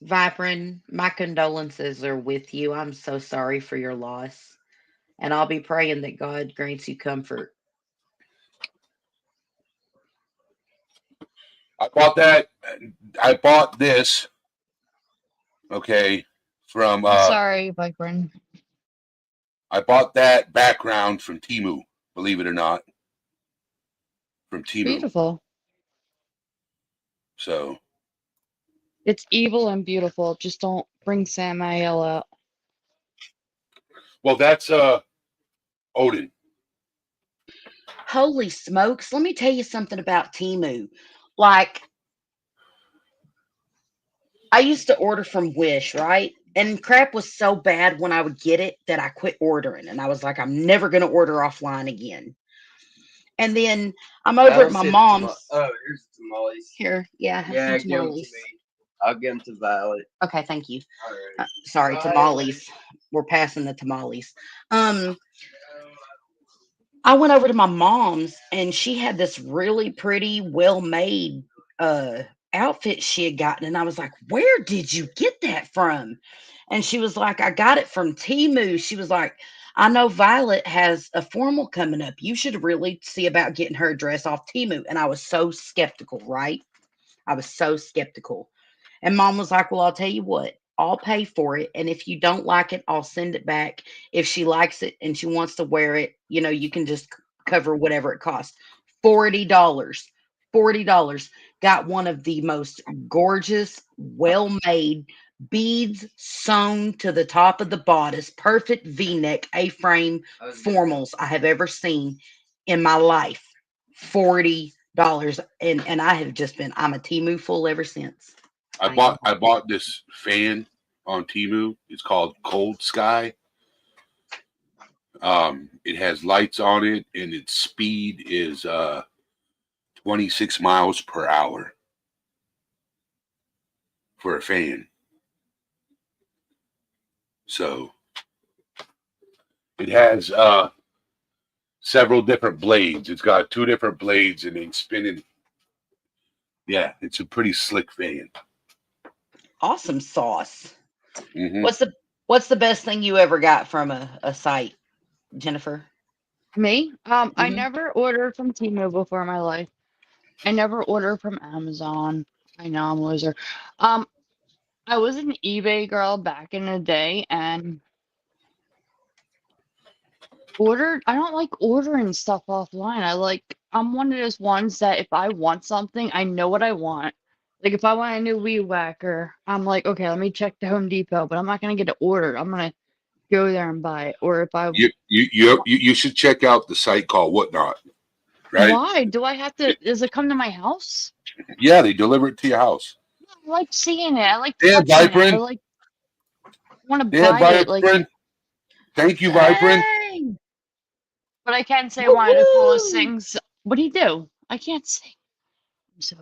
Viprin, my condolences are with you. I'm so sorry for your loss. And I'll be praying that God grants you comfort. I bought that. I bought this. Okay, from Sorry, Vikram. I bought that background from Temu. Believe it or not, from Temu. Beautiful. So It's evil and beautiful. Just don't bring Samael out. well, that's Odin. Holy smokes. Let me tell you something about Temu. Like, I used to order from Wish, right? And crap was so bad when I would get it that I quit ordering. And I was like, I'm never going to order offline again. And then I'm over at my mom's. Oh, here's the tamales. Here, yeah, have Yeah, some give them to tamales. me. I'll give them to Violet. Okay, thank you. All right. Sorry, Bye. tamales. We're passing the tamales. I went over to my mom's and she had this really pretty, well-made outfit she had gotten. And I was like, where did you get that from? And she was like, I got it from Temu. She was like, I know Violet has a formal coming up. You should really see about getting her dress off Timu. And I was so skeptical, right? I was so skeptical. And mom was like, well, I'll tell you what, I'll pay for it. And if you don't like it, I'll send it back. If she likes it and she wants to wear it, you can just cover whatever it costs. $40. $40. Got one of the most gorgeous, well made beads sewn to the top of the bodice, perfect v neck, A frame formals I have ever seen in my life. $40. And I have just been, I'm a Timu fool ever since. I bought this fan on Temu. It's called Cold Sky. It has lights on it, and its speed is 26 miles per hour for a fan. So it has several different blades. It's got 2 different blades, and it's spinning. Yeah, it's a pretty slick fan. Awesome sauce. Mm-hmm. What's the best thing you ever got from a site, Jennifer? Me? I Mhm. never ordered from Temu before in my life. I never ordered from Amazon. I know I'm a loser. I was an eBay girl back in the day and I don't like ordering stuff offline. I'm one of those ones that if I want something, I know what I want. Like if I want a new weed whacker, I'm like, okay, let me check the Home Depot, but I'm not gonna get it ordered. I'm gonna go there and buy it. Or if I You should check out the site called Whatnot. Right? why do I have to? Does it come to my house? Yeah, they deliver it to your house. I like seeing it. I like Damn, touching it. I Vibrant. like want to Damn, buy it. Like, Vibrant. Thank you, Vibrant. Dang. but I can't say one of the coolest Woo-woo. things. What do you do? I can't sing. So,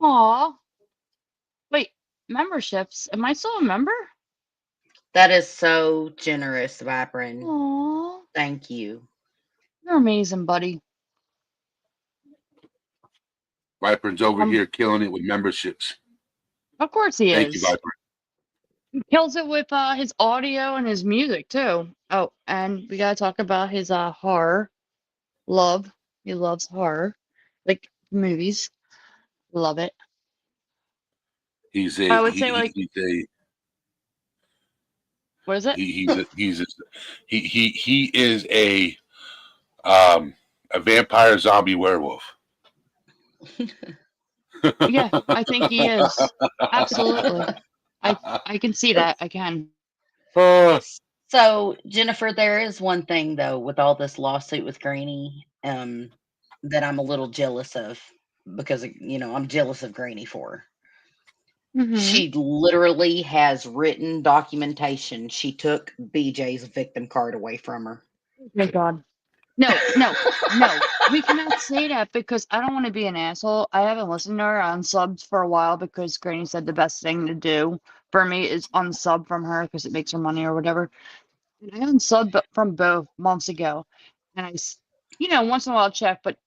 aw, wait, memberships. Am I still a member? That is so generous, Vibrant. Aw, Thank you. you're amazing, buddy. Vibrant's over here killing it with memberships. Of course he Thank you, is. Vibrant. He kills it with his audio and his music too. Oh, and we gotta talk about his horror love. He loves horror, like movies. Love it. He's I a would say like, he's a what is it? he is a vampire zombie werewolf. Yeah, I think he is. Absolutely. I can see that. I can. So, Jennifer, there is one thing though with all this lawsuit with Granny, that I'm a little jealous of because I'm jealous of Granny for. Hmm. She literally has written documentation. She took BJ's victim card away from her. Oh God. No, no, no. We cannot say that because I don't want to be an asshole. I haven't listened to her on subs for a while because Granny said the best thing to do for me is unsub from her because it makes her money or whatever. And I unsubbed from both months ago. And once in a while check, but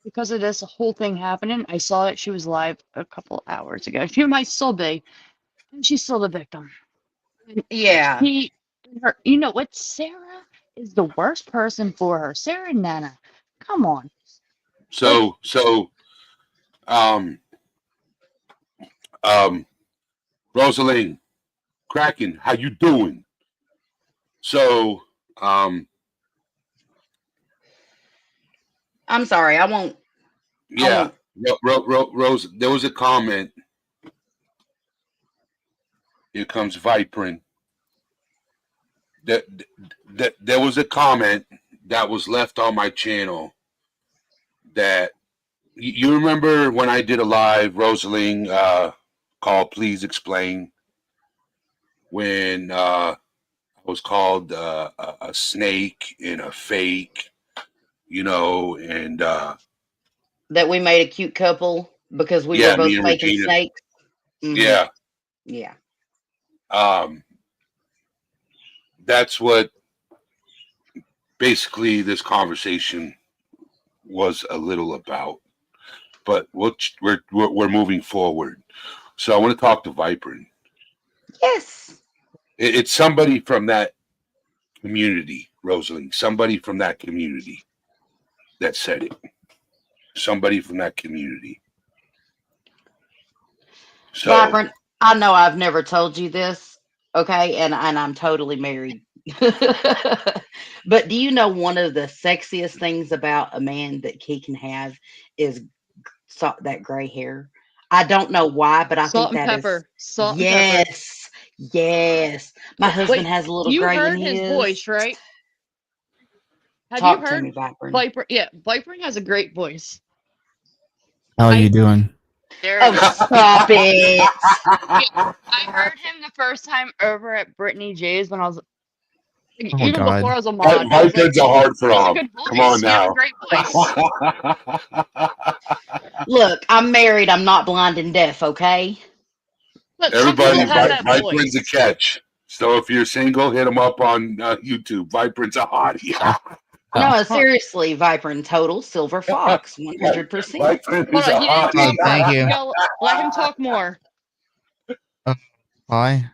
because of this whole thing happening, I saw that she was live a couple hours ago. She might still be, and she's still the victim. And Yeah. you know what? Sarah is the worst person for her. Sarah and Nana, come on. So Rosaline, Kraken, how you doing? So I'm sorry. I won't. yeah, Rose, there was a comment. Here comes Viprin. That there was a comment that was left on my channel that you remember when I did a live, Rosaline, called Please Explain, when I was called a snake and a fake, and That we made a cute couple because we were yeah, both me and faking Regina, snakes. yeah, Yeah. that's what basically this conversation was a little about. But we're moving forward. So I want to talk to Viprin. Yes. It's somebody from that community, Rosalie. Somebody from that community that said it. Somebody from that community. So Vibrant, I know I've never told you this, okay, and I'm totally married. But do you know one of the sexiest things about a man that he can have is that gray hair? I don't know why, but I Salt think and that is pepper. Salt and pepper. yes. My husband Wait, has a little you gray in heard his his. voice, right? Have you Talk to me, heard Vibrant. Viper? Yeah, Viper has a great voice. How are you I doing? There Oh, it is. stop it. Yeah, I heard him the first time over at Brittany J's when I was Oh even before God. I was a mod. I was like, Viper's a hard "You have a throb. good Come on voice. You have a now. great voice." Look, I'm married. I'm not blind and deaf, okay? But some people Everybody, have that Viper's a voice. catch. So if you're single, hit him up on YouTube. Viper's a hottie. No, seriously, Viper and Total Silver Fox, 100%. Viper Hold is a on, he didn't hottie. talk Thank yet. you. You gotta let him talk more. Hi.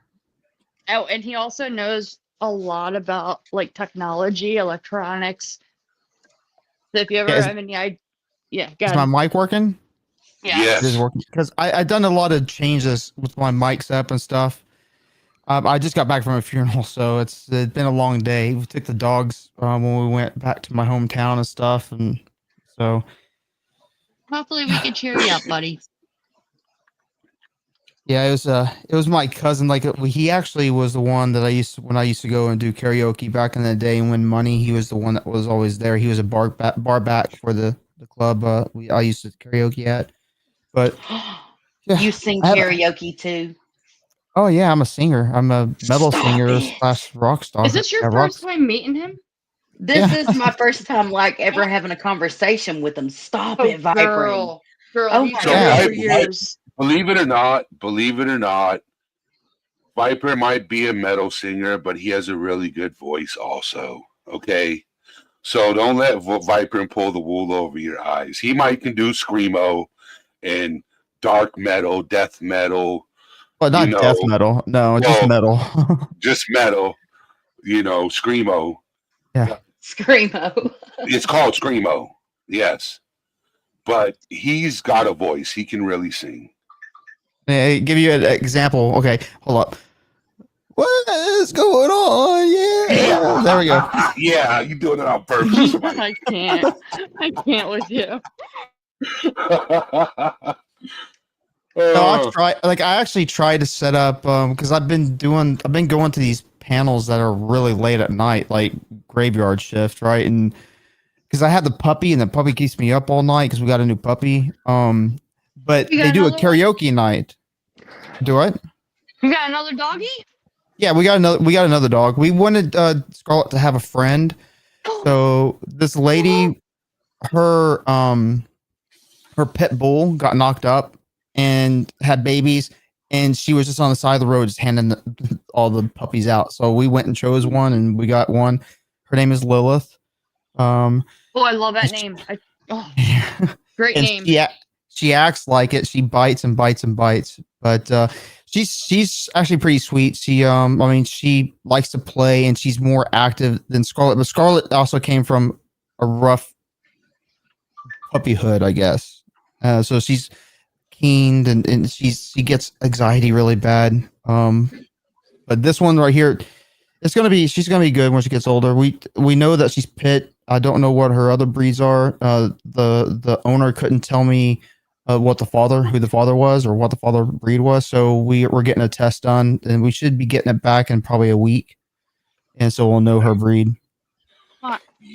Oh, and he also knows a lot about like technology, electronics. So if you Yeah, ever have any idea, yeah, is my good. mic working? It is Yes. working because I done a lot of changes with my mics up and stuff. I just got back from a funeral, so it's been a long day. We took the dogs when we went back to my hometown and stuff, and so Hopefully we can cheer you up, buddy. yeah, it was my cousin. Like he actually was the one that when I used to go and do karaoke back in the day and win money. He was the one that was always there. He was a bar back for the club I used to karaoke at. But yeah, You sing I had karaoke too? oh yeah, I'm a singer. I'm a metal Stop singer it. slash rock star. Is this your first time meeting him? This Yeah. is my first time like ever having a conversation with him. Stop Oh, it, Vibrant. girl, Oh he's my known Yeah. you for goodness. years. Believe it or not, Viper might be a metal singer, but he has a really good voice also. Okay. So don't let Viper pull the wool over your eyes. He might can do screamo and dark metal, death metal, Well, you not death know, metal. No, just well, metal. just metal, screamo. Yeah. Screamo. It's called screamo. Yes. But he's got a voice. He can really sing. Give you an example. Okay, hold up. What is going on? Yeah. There we go. Yeah, you doing it on purpose. I can't. I can't with you. No, I actually tried to set up because I've been going to these panels that are really late at night, like graveyard shift, right? And because I have the puppy and the puppy keeps me up all night because we got a new puppy. But You got they do a another one? karaoke night. Do what? You got another doggy? Yeah, we got another dog. We wanted Scarlett to have a friend. So this lady, her pit bull got knocked up and had babies, and she was just on the side of the road just handing all the puppies out. So we went and chose one, and we got one. Her name is Lilith. Oh, I love that name. Great and name. she acts like it. She bites and bites and bites, but she's actually pretty sweet. She likes to play and she's more active than Scarlett. But Scarlett also came from a rough puppyhood, I guess. So she's keen and she gets anxiety really bad. But this one right here, she's gonna be good when she gets older. We know that she's pit. I don't know what her other breeds are. The owner couldn't tell me who the father was or what the father breed was. So we're getting a test done, and we should be getting it back in probably a week, and so we'll know her breed.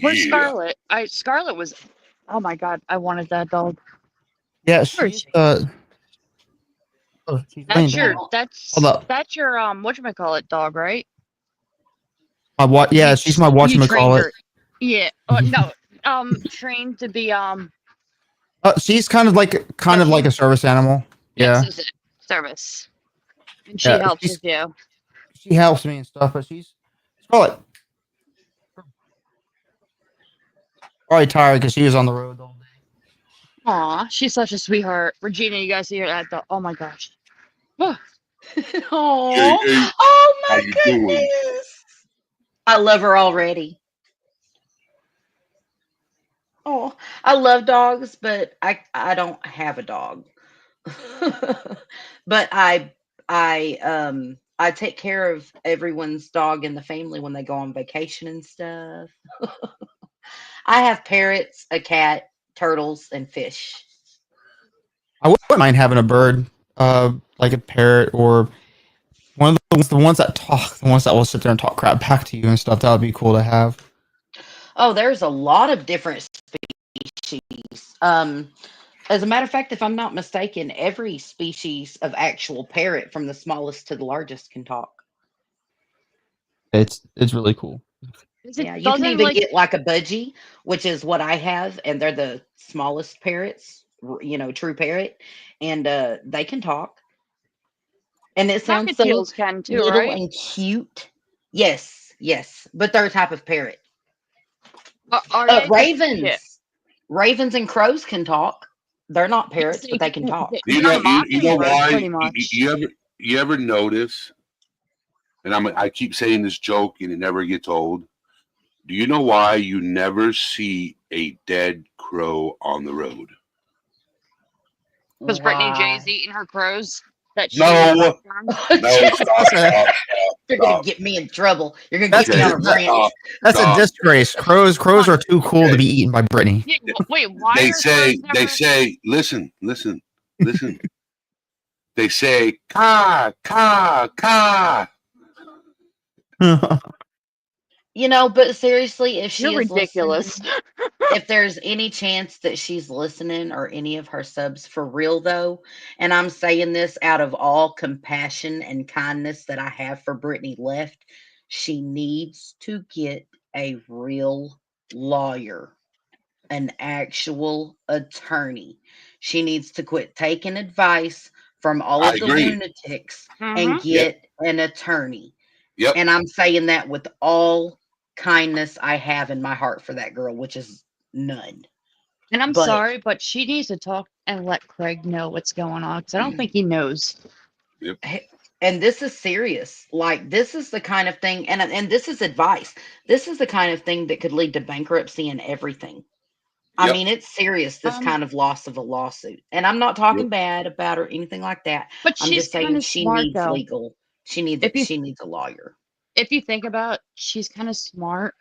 Where's Yeah. Scarlett? Scarlett was. Oh my god, I wanted that dog. Yeah, Where is she's she? she's laying That's your. down. That's Hold up. that's your whatchamacallit dog, right? Yeah, You she's my you trained whatchamacallit. her. Yeah. No. Trained to be She's kind of like a service animal. Yes, Yeah, is it service? And she yeah. helps with you. She helps me and stuff, but she's Scarlett. Probably tired because she was on the road all day. Aw, she's such a sweetheart. Regina, you guys see her at the. Oh my gosh. Oh, Hey, oh how my you doing? goodness. I love her already. Oh, I love dogs, but I don't have a dog. But I take care of everyone's dog in the family when they go on vacation and stuff. I have parrots, a cat, turtles, and fish. I wouldn't mind having a bird, like a parrot or one of the ones that talk, the ones that will sit there and talk crap back to you and stuff. That would be cool to have. Oh, there's a lot of different species. As a matter of fact, if I'm not mistaken, every species of actual parrot, from the smallest to the largest, can talk. It's really cool. Is Yeah, it you can doesn't even like get like a budgie, which is what I have, and they're the smallest parrots, true parrot, and they can talk, and it sounds so cockatiels can too, little right? and cute. Yes, yes, but they're a type of parrot. Are they? 'Cause- yeah. Ravens and crows can talk. They're not Yes, parrots, but they can talk. they're You know mockingbirds, why? pretty much. You ever notice? And I keep saying this joke, and it never gets old. Do you know why you never see a dead crow on the road? Because Brittany Why? J's eating her crows that she No, farmed. no, stop, stop, You're gonna stop. get me in trouble. You're gonna That's get me on Okay, a that, rant. stop, that's a stop. disgrace. Crows are too cool to be eaten by Brittany. Yeah, wait, why They are say, crows never? listen, listen. They say, ka, ka, ka. But seriously, if You're she is ridiculous. listening, if there's any chance that she's listening or any of her subs for real though, and I'm saying this out of all compassion and kindness that I have for Brittany left, she needs to get a real lawyer, an actual attorney. She needs to quit taking advice from all I of the agree. lunatics and Mm-hmm. Yep, get an attorney. yep. And I'm saying that with all kindness I have in my heart for that girl, which is none. And I'm But sorry, but she needs to talk and let Craig know what's going on because I don't think he knows. Yep. and this is serious. Like this is the kind of thing, and this is advice. This is the kind of thing that could lead to bankruptcy and everything. I Yep. mean, it's serious, this Um, kind of loss of a lawsuit. And I'm not Yep. talking bad about her or anything like that. but I'm she's just kind saying of she smart needs though. legal. If you She needs a lawyer. if you think about it, she's kind of smart.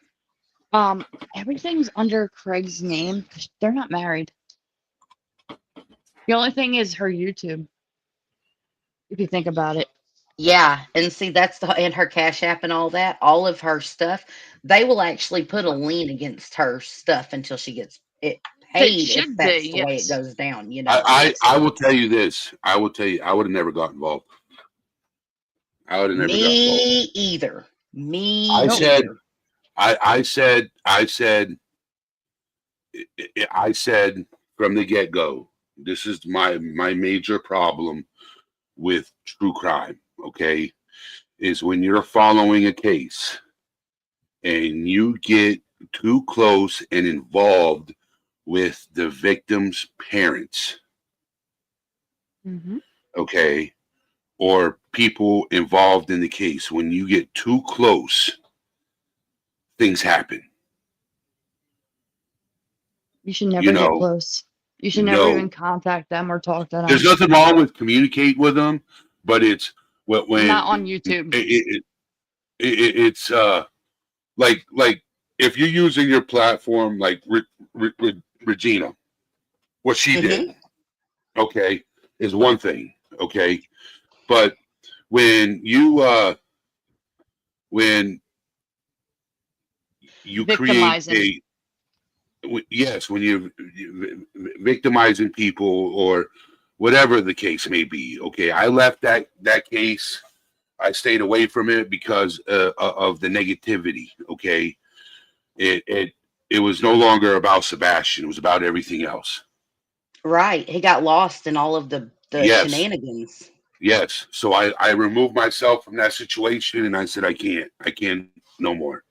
Everything's under Craig's name. 'Cause they're not married. The only thing is her YouTube. If you think about it, Yeah, and see that's the and her Cash App and all that, all of her stuff, they will actually put a lien against her stuff until she gets it they paid if should that's be. the way it Yes. goes down, I will tell you this. I will tell you, I would have never got involved. I would have never got involved. Me either. Me I Nope. said, either. I said from the get go, this is my major problem with true crime. Okay, is when you're following a case and you get too close and involved with the victim's parents. Mm-hmm. Okay, or people involved in the case. When you get too close, things happen. You should never You get know, close. You should never no, even contact them or talk to there's them. nothing wrong with communicate with them, but it's when Not on YouTube. it's like if you're using your platform like Regina, what she did, okay, is one thing, okay, but when you create Victimizing. yes, when you're victimizing people or whatever the case may be, okay, I left that case. I stayed away from it because of the negativity. Okay, it was no longer about Sebastian. It was about everything else. Right. He got lost in all of the Yes, shenanigans. yes. So I removed myself from that situation, and I said I can't no more.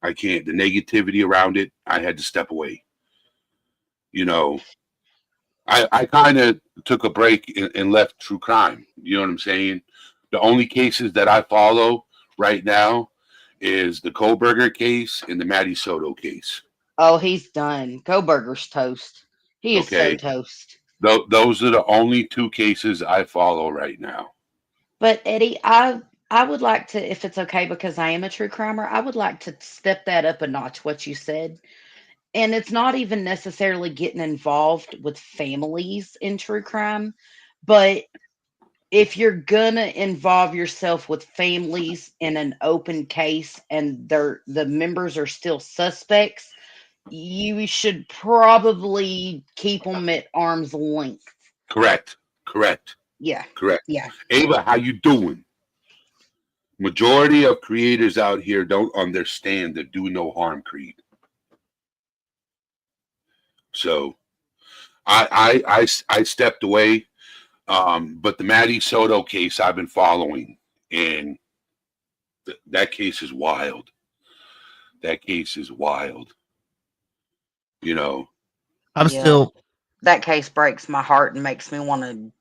I can't. The negativity around it, I had to step away. You know, I kind of took a break and left true crime. You know what I'm saying? The only cases that I follow right now is the Kohlberger case and the Matty Soto case. Oh, he's done. Kohlberger's toast. He is so Okay. toast. Those are the only two cases I follow right now. But Eddie, I would like to, if it's okay, because I am a true crimer, I would like to step that up a notch, what you said. And it's not even necessarily getting involved with families in true crime, but if you're gonna involve yourself with families in an open case and the members are still suspects, you should probably keep them at arm's length. Correct. Yeah. Correct. Yeah. Ava, how you doing? Majority of creators out here don't understand the do no harm creed. So I stepped away. But the Matty Soto case I've been following, and that case is wild. That case is wild. You know. I'm Yeah. still. That case breaks my heart and makes me want to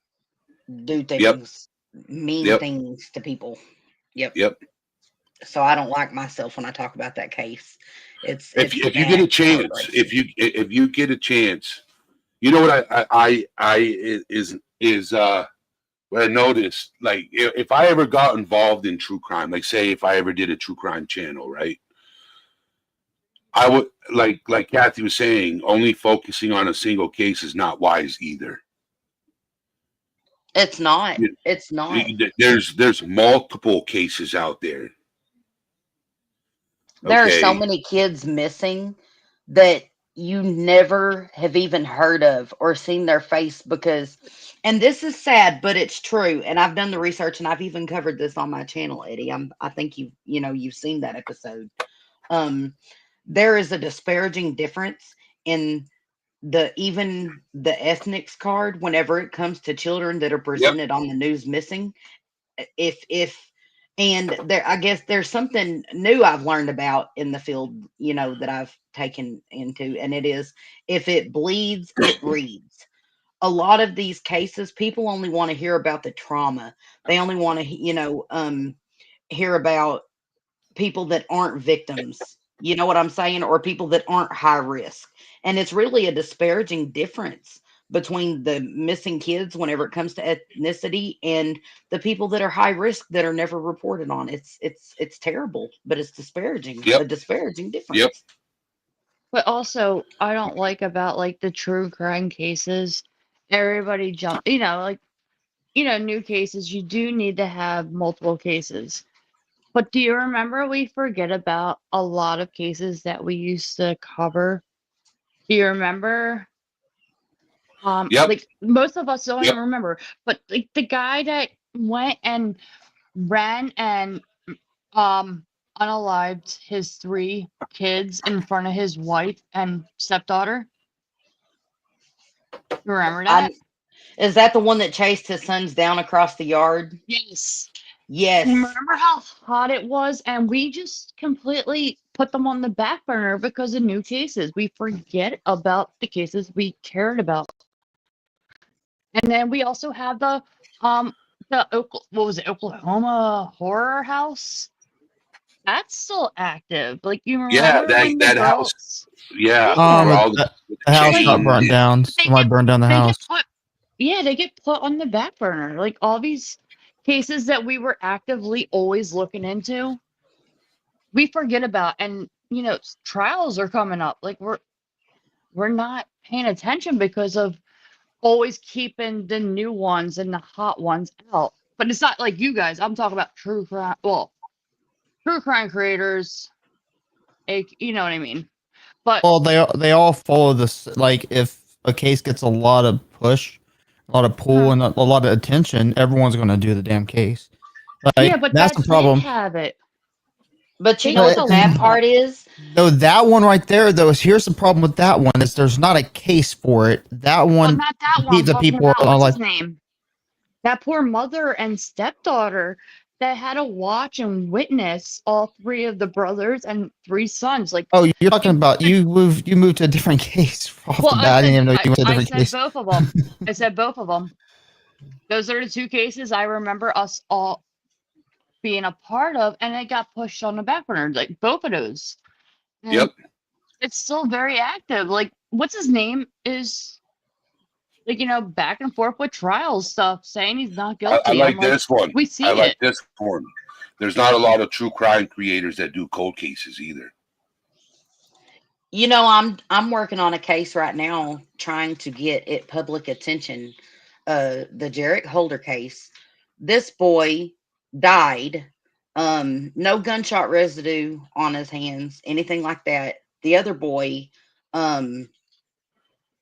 do things, mean things to people. Yep. So I don't like myself when I talk about that case. If you get a chance, if you get a chance, you know what what I noticed, like if I ever got involved in true crime, like say if I ever did a true crime channel, right? I would like Kathy was saying, only focusing on a single case is not wise either. It's not. It's not. There's multiple cases out there. There are so many kids missing that you never have even heard of or seen their face because, and this is sad, but it's true. And I've done the research and I've even covered this on my channel, Eddie. I think you've seen that episode. There is a disparaging difference in even the ethnics card whenever it comes to children that are presented on the news missing. And there, I guess there's something new I've learned about in the field, that I've taken into, and it is, if it bleeds, it reads. A lot of these cases, people only want to hear about the trauma. They only want to, hear about people that aren't victims. You know what I'm saying? Or people that aren't high risk. And it's really a disparaging difference between the missing kids whenever it comes to ethnicity and the people that are high risk that are never reported on. It's terrible, but it's disparaging. A disparaging difference. Yep. But also, I don't like about like the true crime cases. Everybody jump, new cases. You do need to have multiple cases. But do you remember we forget about a lot of cases that we used to cover? Do you remember? Like most of us don't even remember. But like the guy that went and ran and unalived his 3 kids in front of his wife and stepdaughter. You remember that? Is that the one that chased his sons down across the yard? Yes. Yes. Remember how hot it was? And we just completely put them on the back burner because of new cases. We forget about the cases we cared about. And then we also have the Oklahoma horror house? That's still active. Like you remember when the girls, house. Yeah. The house got burnt down. Somebody burned down the house. They get put on the back burner. Like all these cases that we were actively always looking into, we forget about. And trials are coming up. Like we're not paying attention because of always keeping the new ones and the hot ones out. But it's not like you guys. I'm talking about true crime. Well, true crime creators. You know what I mean? But they all follow this. Like if a case gets a lot of push, a lot of pull, and a lot of attention, everyone's going to do the damn case. Like, but that's the problem. Have it. But you know what the bad part is? No, that one right there, though, here's the problem with that one is there's not a case for it. That one, not that one. the people about, are what's like, his name? That poor mother and stepdaughter that had to watch and witness all 3 of the brothers and 3 sons. Like, oh, you're talking about you moved to a different case off the bat. I didn't even know you went to a different case. I said both of them. I said both of them. Those are the 2 cases I remember us all being a part of, and it got pushed on the back burner, like both of those. And Yep. it's still very active. Like, what's his name is like, back and forth with trial stuff, saying he's not I guilty. I'm like like, this one. we I see like it. this one. There's not a lot of true crime creators that do cold cases either. You know, I'm working on a case right now trying to get it public attention. The Jarrett Holder case. This boy died. No gunshot residue on his hands, anything like that. The other boy, um,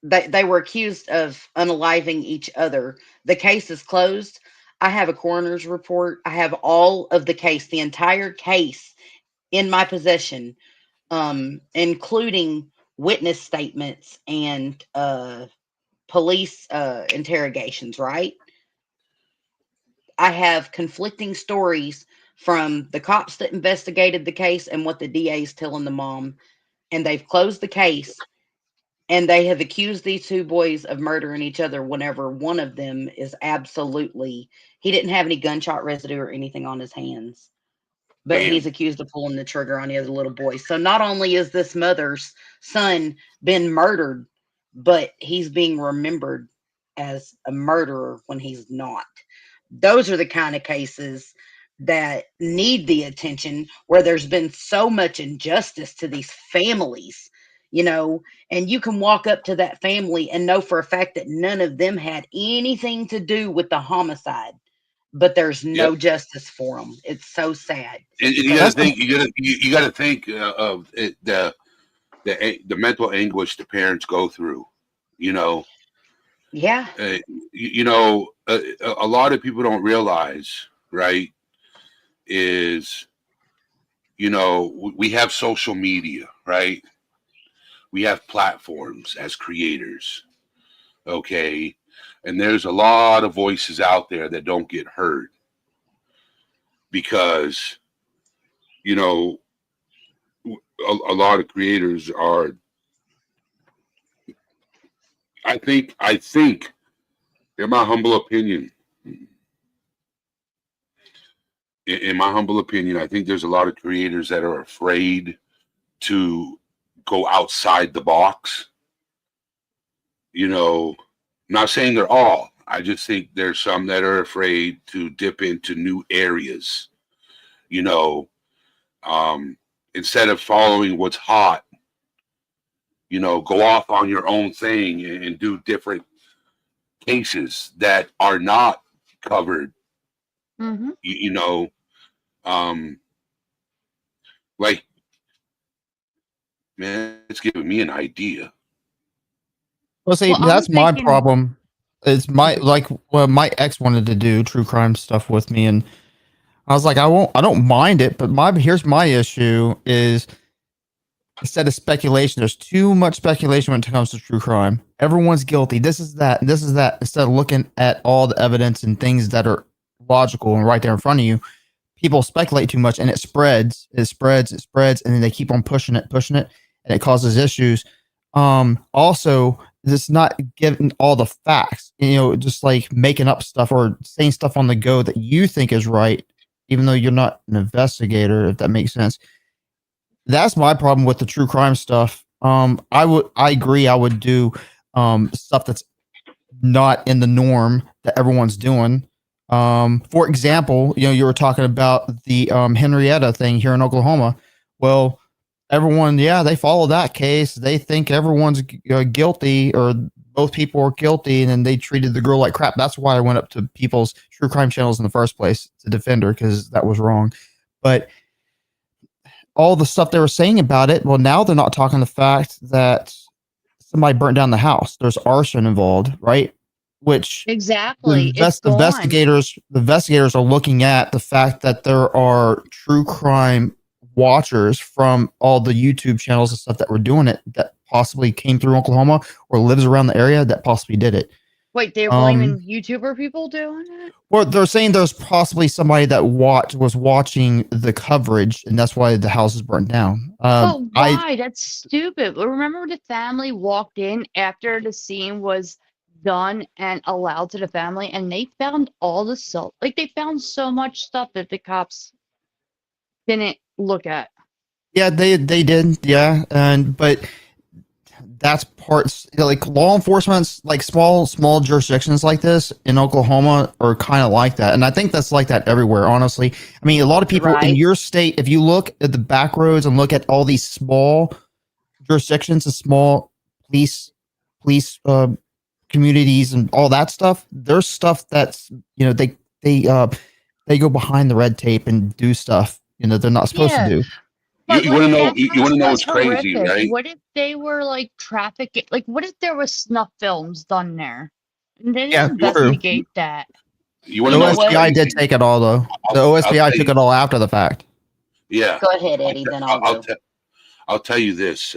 they were accused of unaliving each other. The case is closed. I have a coroner's report. I have all of the case, the entire case in my possession, including witness statements and police interrogations, right? I have conflicting stories from the cops that investigated the case and what the DA is telling the mom. And they've closed the case, and they have accused these two boys of murdering each other whenever one of them is absolutely, he didn't have any gunshot residue or anything on his hands, but Bam. he's accused of pulling the trigger on the other little boy. So not only is this mother's son been murdered, but he's being remembered as a murderer when he's not. Those are the kind of cases that need the attention, where there's been so much injustice to these families, and you can walk up to that family and know for a fact that none of them had anything to do with the homicide, but there's Yep. no justice for them. It's so sad. And It's you so got to sad. think. You got to think of it, the mental anguish the parents go through. Yeah. A lot of people don't realize, right? Is we have social media, right? We have platforms as creators, okay? And there's a lot of voices out there that don't get heard because, a lot of creators are, I think, in my humble opinion, I think there's a lot of creators that are afraid to go outside the box. Not saying they're all. I just think there's some that are afraid to dip into new areas. Instead of following what's hot, go off on your own thing and do different cases that are not covered. Mm-hmm. Like, man, it's giving me an idea. Well, see, Well, I'm that's my thinking, problem. It's my ex wanted to do true crime stuff with me, and I was like, I don't mind it, but here's my issue is, instead of speculation, there's too much speculation when it comes to true crime. Everyone's guilty. This is that, and this is that. Instead of looking at all the evidence and things that are logical and right there in front of you, people speculate too much, and it spreads, and then they keep on pushing it, and it causes issues. Also, it's not giving all the facts, just like making up stuff or saying stuff on the go that you think is right, even though you're not an investigator, if that makes sense. That's my problem with the true crime stuff. I agree. I would do stuff that's not in the norm that everyone's doing. For example, you were talking about the Henrietta thing here in Oklahoma. Well, everyone, they follow that case. They think everyone's guilty, or both people are guilty, and then they treated the girl like crap. That's why I went up to people's true crime channels in the first place to defend her, because that was wrong. But all the stuff they were saying about it, well, now they're not talking the fact that somebody burnt down the house. There's arson involved, right? Which exactly, it's gone. investigators are looking at the fact that there are true crime watchers from all the YouTube channels and stuff that were doing it, that possibly came through Oklahoma or lives around the area, that possibly did it. Wait, they're blaming YouTuber people doing it? Well, they're saying there's possibly somebody that was watching the coverage, and that's why the house is burnt down. But why? That's stupid. Remember, the family walked in after the scene was done and allowed to the family, and they found all the stuff. Like they found so much stuff that the cops didn't look at. Yeah, they did. Yeah, and but that's parts like law enforcement's like small jurisdictions like this in Oklahoma are kind of like that, and I think that's like that everywhere. Honestly, I mean, a lot of people in Right. your state, if you look at the back roads and look at all these small jurisdictions and small police communities and all that stuff, there's stuff that's they go behind the red tape and do stuff they're not supposed to Yeah, do. but You want to like know? that You want to know was what's crazy, horrific. right? What if they were like trafficking? Like, what if there was snuff films done there? And they Yeah, didn't true. investigate that. You want The to You know know what's what? OSPI did crazy? take it all though. The I'll OSPI tell took you. it all after the fact. Yeah, Go ahead, Eddie. Then I'll go. I'll tell you this.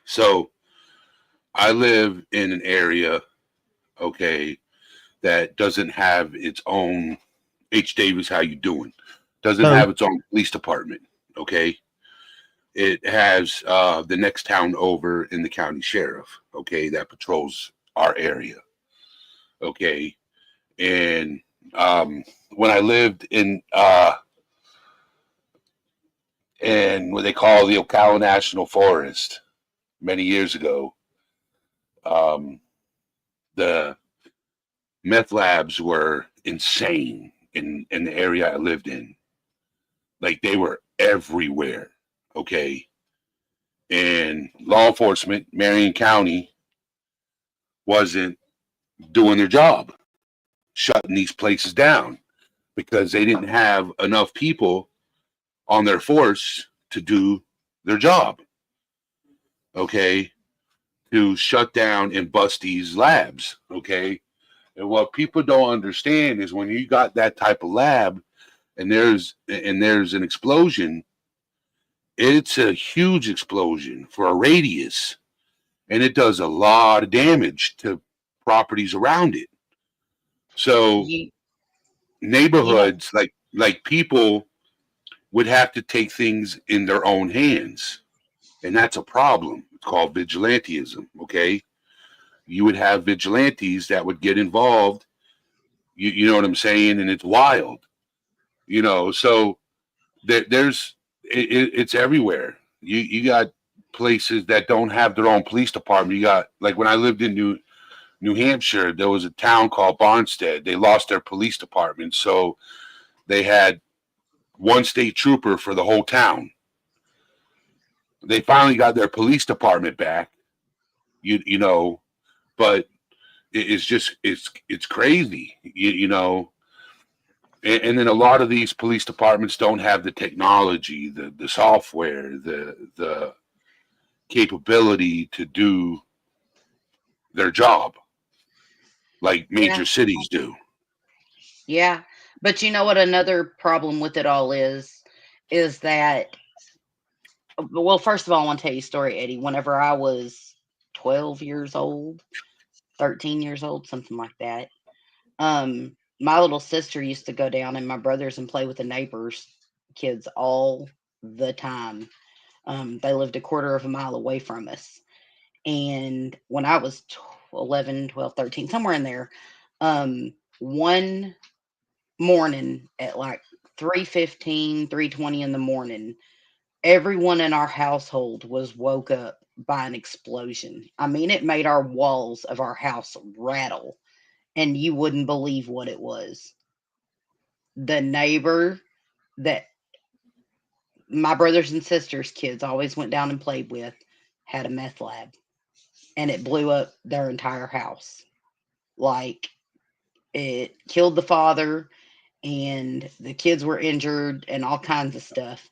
So I live in an area, okay, that doesn't have its own. H. Davis, how you doing? Doesn't No. have its own police department. Okay, it has the next town over in the county sheriff. Okay, that patrols our area. Okay, and when I lived in what they call the Ocala National Forest many years ago, the meth labs were insane in the area I lived in. Like they were everywhere. Okay. And law enforcement, Marion County, wasn't doing their job, shutting these places down because they didn't have enough people on their force to do their job. Okay. To shut down and bust these labs. Okay. And what people don't understand is when you got that type of lab and there's an explosion, it's a huge explosion for a radius, and it does a lot of damage to properties around it. So You you know neighborhoods like people would have to take things in their own hands, and that's a problem. It's called vigilantism. Okay, you would have vigilantes that would get involved. You know what I'm saying, and it's wild. So it's everywhere. You got places that don't have their own police department. You got like when I lived in New Hampshire, there was a town called Barnstead. They lost their police department, so they had one state trooper for the whole town. They finally got their police department back. You know, but it's crazy. And then a lot of these police departments don't have the technology, the software, the capability to do their job like yeah, major cities do. yeah. But you know what another problem with it all is that well, first of all, I want to tell you a story, Eddie. Whenever I was 12 years old, 13 years old, something like that, my little sister used to go down and my brothers and play with the neighbors' kids all the time. They lived a quarter of a mile away from us. And when I was 11, 12, 13, somewhere in there, one morning at like 3:15, 3:20 in the morning, everyone in our household was woke up by an explosion. I mean, it made our walls of our house rattle, and you wouldn't believe what it was. The neighbor that my brothers and sisters' kids always went down and played with had a meth lab, and it blew up their entire house. Like, it killed the father, and the kids were injured, and all kinds of stuff.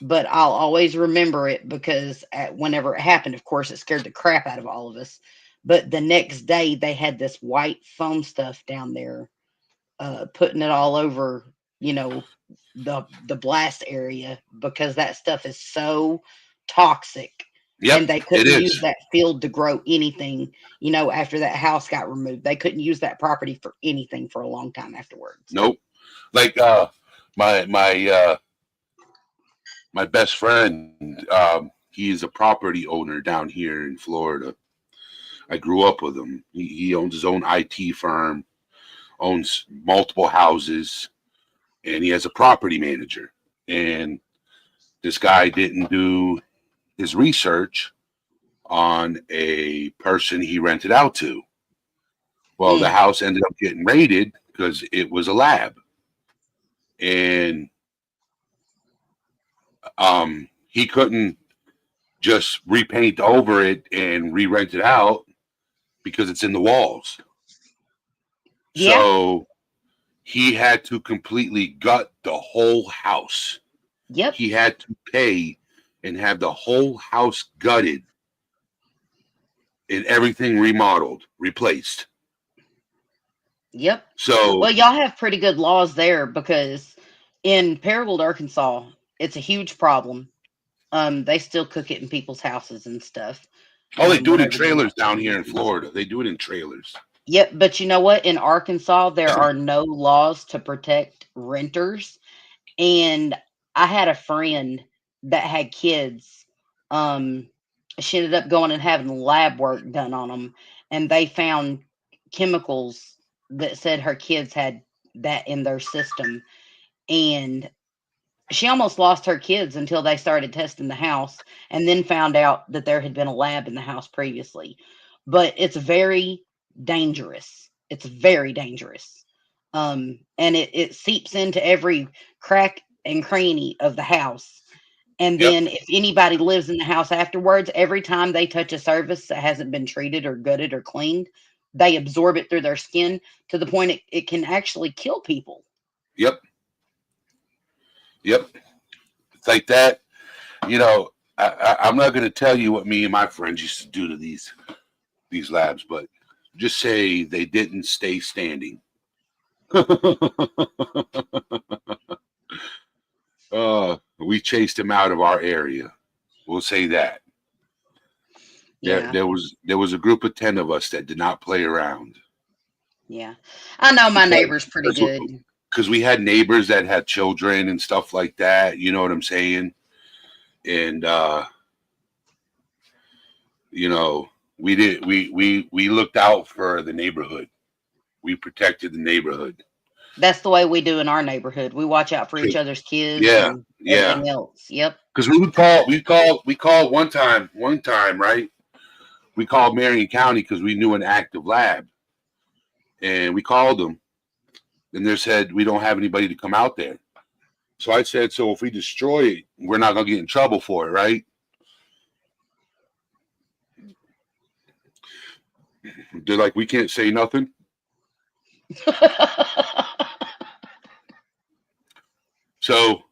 But I'll always remember it because whenever it happened, of course, it scared the crap out of all of us. But the next day, they had this white foam stuff down there, putting it all over, you know, the blast area because that stuff is so toxic. And Yep, they it couldn't use is. that field to grow anything, after that house got removed. They couldn't use that property for anything for a long time afterwards. Nope. Like my best friend, he is a property owner down here in Florida. I grew up with him. He owns his own IT firm, owns multiple houses, and he has a property manager. And this guy didn't do his research on a person he rented out to. Well, the house ended up getting raided because it was a lab. And he couldn't just repaint over it and re-rent it out because it's in the walls. Yeah. So he had to completely gut the whole house. Yep. He had to pay and have the whole house gutted and everything remodeled, replaced. Yep. So Well, y'all have pretty good laws there because in Paragould, Arkansas, it's a huge problem. They still cook it in people's houses and stuff. oh, they do it in Whenever they trailers want down to. here in Florida. They do it in trailers. Yep, but you know what? In Arkansas, there are no laws to protect renters. And I had a friend that had kids. She ended up going and having lab work done on them, and they found chemicals that said her kids had that in their system. And she almost lost her kids until they started testing the house and then found out that there had been a lab in the house previously. But it's very dangerous. It's very dangerous. And it seeps into every crack and cranny of the house. And Yep. then if anybody lives in the house afterwards, every time they touch a surface that hasn't been treated or gutted or cleaned, they absorb it through their skin to the point it can actually kill people. Yep. Yep. It's like that. You know, I'm not going to tell you what me and my friends used to do to these labs, but just say they didn't stay standing. We chased him out of our area. We'll say that. Yeah. There was a group of 10 of us that did not play around. Yeah. I know my neighbor's pretty good. Because we had neighbors that had children and stuff like that. You know what I'm saying? And you know, we looked out for the neighborhood. We protected the neighborhood. That's the way we do in our neighborhood. We watch out for each other's kids and everything else. Yep. Because we called one time, right? We called Marion County because we knew an active lab. And we called them. And they said, we don't have anybody to come out there. So I said, so if we destroy it, we're not going to get in trouble for it, right? They're like, we can't say nothing. So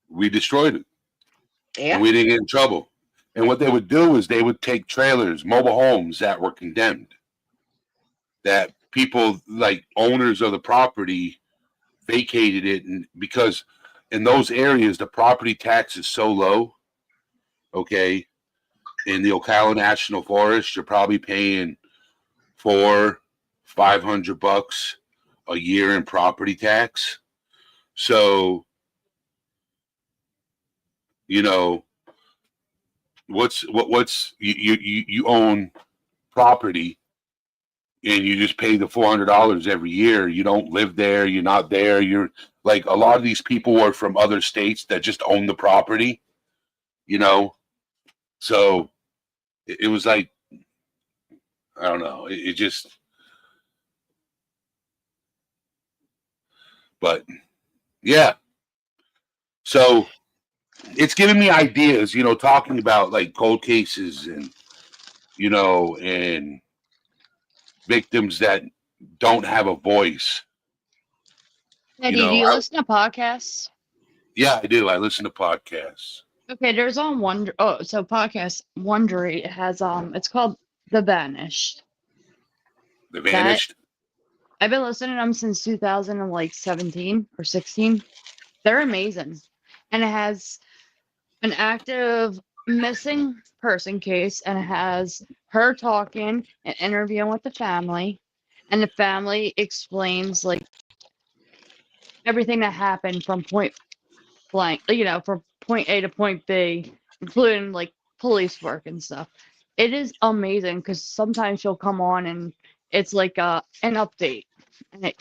we destroyed it. Yeah. And we didn't get in trouble. And what they would do is they would take trailers, mobile homes that were condemned, that people, like owners of the property, vacated it. And because in those areas, the property tax is so low, okay, in the Ocala National Forest, you're probably paying $400-500 a year in property tax. So, you know, what's you own property and you just pay the $400 every year. You don't live there. You're not there. You're like, a lot of these people are from other states that just own the property, you know? So it was like, I don't know. It just, but yeah. So it's giving me ideas, you know, talking about like cold cases and, you know, and victims that don't have a voice. Eddie, know, do you I- listen to podcasts? Yeah, I do. I listen to podcasts. Okay, there's on podcast Wondery has it's called The Vanished. The Vanished. I've been listening to them since 2017 or 16. They're amazing. And it has an active missing person case, and it has her talking and interviewing with the family, and the family explains like everything that happened from point blank, from point A to point B, including like police work and stuff. It is amazing because sometimes she'll come on and it's like an update, and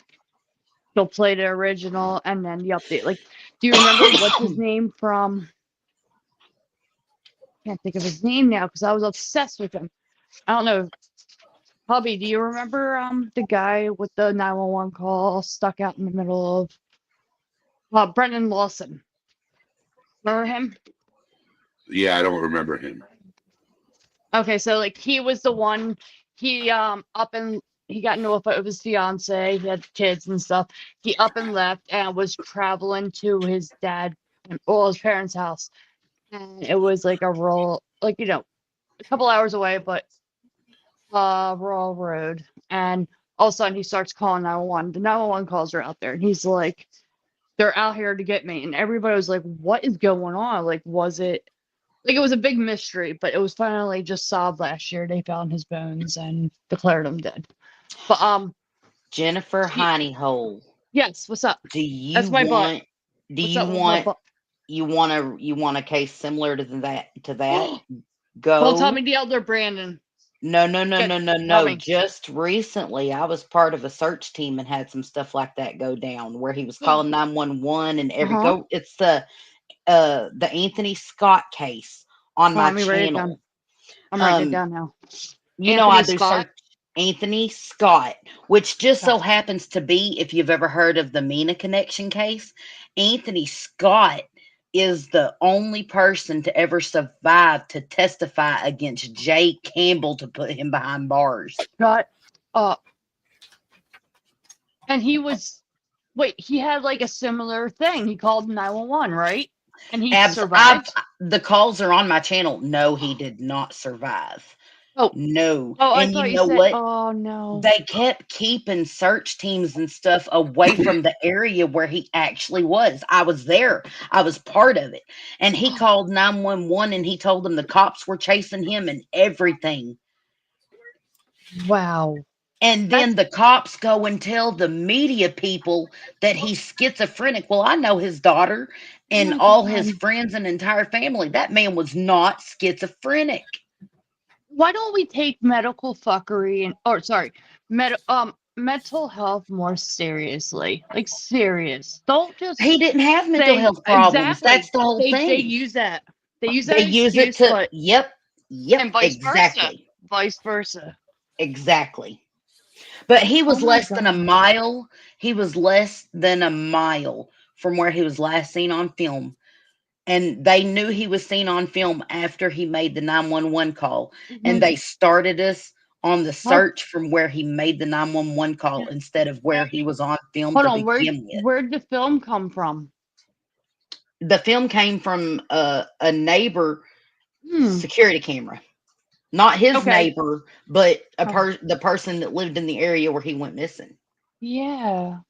she'll play the original and then the update. Like, do you remember what's his name from? Can't think of his name now because I was obsessed with him. I don't know. Hubby, do you remember the guy with the 911 call stuck out in the middle of Brendan Lawson? Remember him? Yeah, I don't remember him. Okay, so like he was the one he up and he got into a fight with his fiance, he had kids and stuff. He up and left and was traveling to his dad or his parents' house. And it was like a rural, like a couple hours away, but rural road. And all of a sudden he starts calling 911. The 911 calls are out there and he's like, they're out here to get me. And everybody was like, what is going on? Like, was it like it was a big mystery, but it was finally just solved last year. They found his bones and declared him dead. But Jennifer Honeyhole, yes, what's up? do you That's my butt. want do What's you up with my want butt? you want a case similar to that Don't tell Go. me the elder Brandon. No, no, no, Good. no, no, Tell no. me. Just recently, I was part of a search team and had some stuff like that go down where he was calling 911 and every Uh-huh. go. It's the Anthony Scott case on my Let me write it down. channel. I'm writing it Um, down now. you know, Anthony I do Scott. search Anthony Scott, which just Okay. so happens to be, if you've ever heard of the Mina connection case, Anthony Scott is the only person to ever survive to testify against Jay Campbell to put him behind bars. Scott. And he was wait, he had like a similar thing. He called 911, right? And he survived. The calls are on my channel. No, he did not survive. Oh, No. I And thought you you know said, what? oh no. They kept keeping search teams and stuff away from the area where he actually was. I was there. I was part of it. And he called 911 and he told them the cops were chasing him and everything. Wow. And then the cops go and tell the media people that he's schizophrenic. Well, I know his daughter Oh and my all his God. friends and entire family. That man was not schizophrenic. Why don't we take medical fuckery and or sorry, mental health more seriously? Like serious. Don't He just didn't have mental say health problems. exactly. That's the whole They thing. use that. They use They that use it excuse, to, but yep, and vice versa. exactly. Vice versa. Exactly. But he Oh was my less than a God. mile. He was less than a mile from where he was last seen on film. And they knew he was seen on film after he made the 911 call. And Mhm. they started us on the How search from where he made the 911 call instead of where he was on film hold to on, begin with. where'd the film come from? The film came from a neighbor Hmm. security camera. Not his Okay. neighbor, but Oh, the person that lived in the area where he went missing. yeah.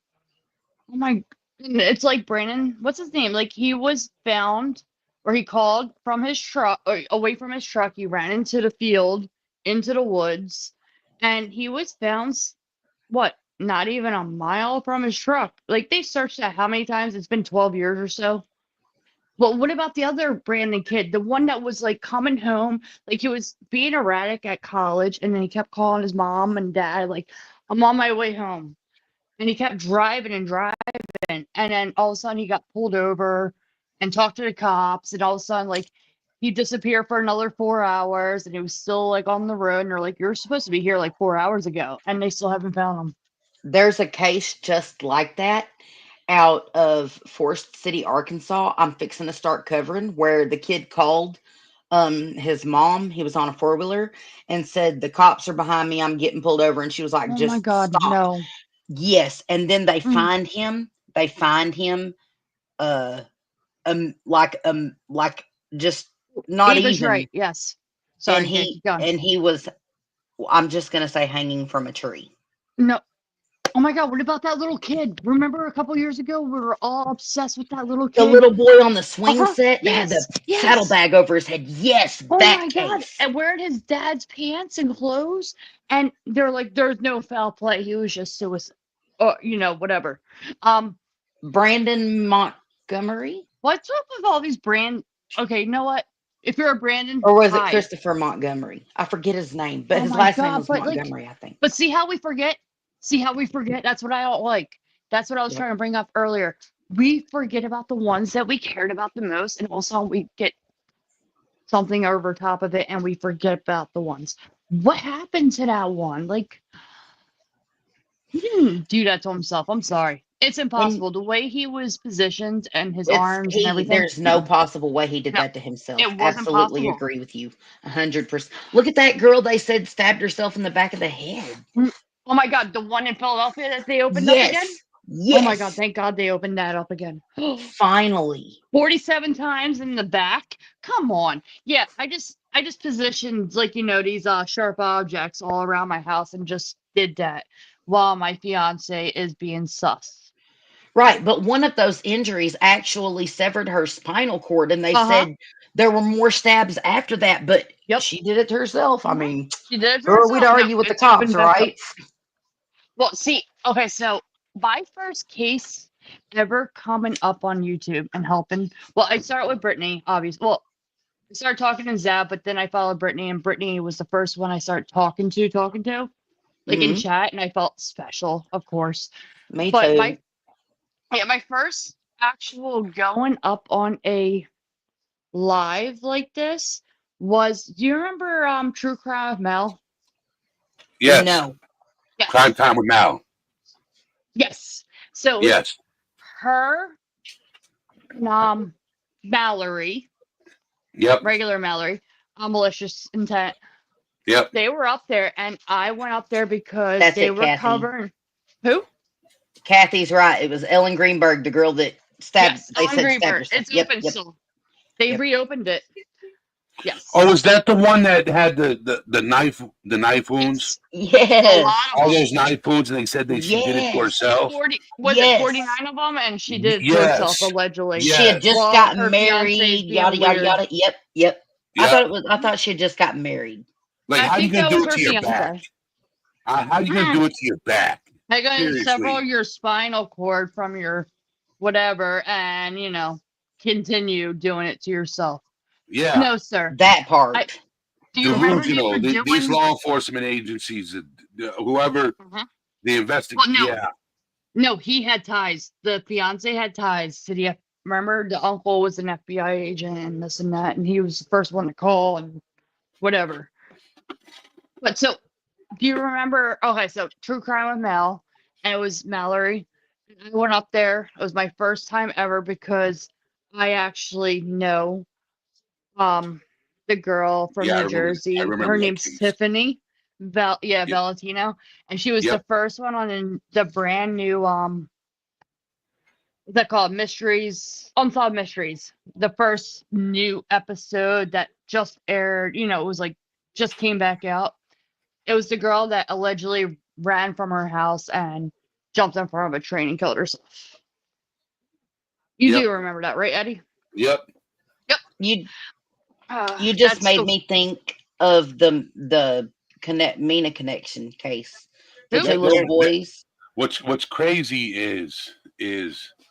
Oh my, it's like Brandon, what's his name? Like he was found or he called from his truck or away from his truck. He ran into the field, into the woods, and he was found, what, not even a mile from his truck. Like they searched that how many times? It's been 12 years or so. But what about the other Brandon kid? The one that was like coming home, like he was being erratic at college, and then he kept calling his mom and dad, like, I'm on my way home. And he kept driving and driving. And then all of a sudden he got pulled over and talked to the cops. And all of a sudden, like, he disappeared for another 4 hours and he was still like on the road. And they're like, you're supposed to be here like 4 hours ago. And they still haven't found him. There's a case just like that out of Forest City, Arkansas. I'm fixing to start covering where the kid called his mom. He was on a four-wheeler and said, the cops are behind me. I'm getting pulled over. And she was like, Oh my just God, stop. no. Yes. And then they Mm, find him. They find him uh like just not Ava's even. right. Yes. And Sorry. Yeah, keep going. he was, I'm just gonna say, hanging from a tree. No. Oh my God, what about that little kid? Remember a couple years ago, we were all obsessed with that little The kid? little boy on the swing Uh-huh. set that had the Yes. Yes. saddlebag over his head. Yes, Oh that my God. case. And wearing his dad's pants and clothes. And they're like, there's no foul play. He was just suicide. Or, whatever. Um, Brandon Montgomery. what's up with all these brand? Okay, you know what? If you're a Brandon, Or was it hide. Christopher Montgomery? I forget his name, but Oh his my last name God, was but like, Montgomery, I think. but see how we forget? See how we forget? That's what I don't like. That's what I was Yep. trying to bring up earlier. We forget about the ones that we cared about the most, and also we get something over top of it and we forget about the ones. What happened to that one? Like, he didn't do that to himself. I'm sorry. It's And impossible. The way he was positioned and his arms and everything. there's no possible way he did No, that to himself. it wasn't Absolutely possible. agree with you. 100%. Look at that girl they said stabbed herself in the back of the head. Oh my God, the one in Philadelphia that they opened up again? Yes. Oh my God, Yes. thank God they opened that up again. Finally. 47 times in the back? Come on. Yeah, I just positioned like these sharp objects all around my house and just did that while my fiance is being sus. Right, but one of those injuries actually severed her spinal cord, and they Uh-huh. said there were more stabs after that, but Yep. she did it to herself. I Mhm. mean, She did it to who are we to herself. No, argue with the it could have cops, been messed up. right? Well, see, okay, so my first case ever coming up on YouTube and helping. Well, I started with Brittany, obviously. Well, I started talking to Zab, but then I followed Brittany, and Brittany was the first one I started talking to, like in Hmm. chat, and I felt special, of course. Me But too. my first actual going up on a live like this was. Do you remember True Crime with Mel? Yes. No. Crime Yes, Time with Mal. yes. So it was Yes. her, Mallory, Yep. regular Mallory, malicious intent. Yep. They were up there, and I went up there because That's they it, were Kathy. covering. Who? Kathy's right. It was Ellen Greenberg, the girl that stabbed. Yes, They Ellen said stabbed Greenberg. herself. It's Yep. open Yep. still. They Yep. reopened it. Yes. Oh, is that the one that had the knife wounds? Yes. A lot Yes. of All them. those knife wounds, and they said she did it to Yes. herself. 40, was it Yes. 49 of them? And she did it to herself, Yes. allegedly. She had Yes. just Well, gotten her fiance is married. being Yada yada weird. yada. Yep. Yep. Yep. I thought she had just gotten married. Like, I how you think gonna that do was it her to your back? fiance. How you gonna do it to your back? They're going to sever Seriously. your spinal cord from your whatever and, continue doing it to yourself. Yeah. No, sir. That part. Do you remember they Delusional. were doing? These law enforcement agencies, whoever Mhm. the investigate. Well, no. Yeah. No, he had ties. The fiance had ties to the remember the uncle was an FBI agent and this and that, and he was the first one to call and whatever. But so do you remember? Okay, so True Crime with Mel, and it was Mallory. And I went up there. It was my first time ever because I actually know the girl from Yeah. New I Jersey. Her remember that name's case. Tiffany. Yep. Valentino, and she was the Yep. first one on the brand new what's that called? Mysteries, Unsolved Mysteries. The first new episode that just aired, it was like just came back out. It was the girl that allegedly ran from her house and jumped in front of a train and killed herself. You Yep. do remember that, right, Eddie? Yep. You just That's made the me think of the Mina connection case. The who? two little boys. What's crazy is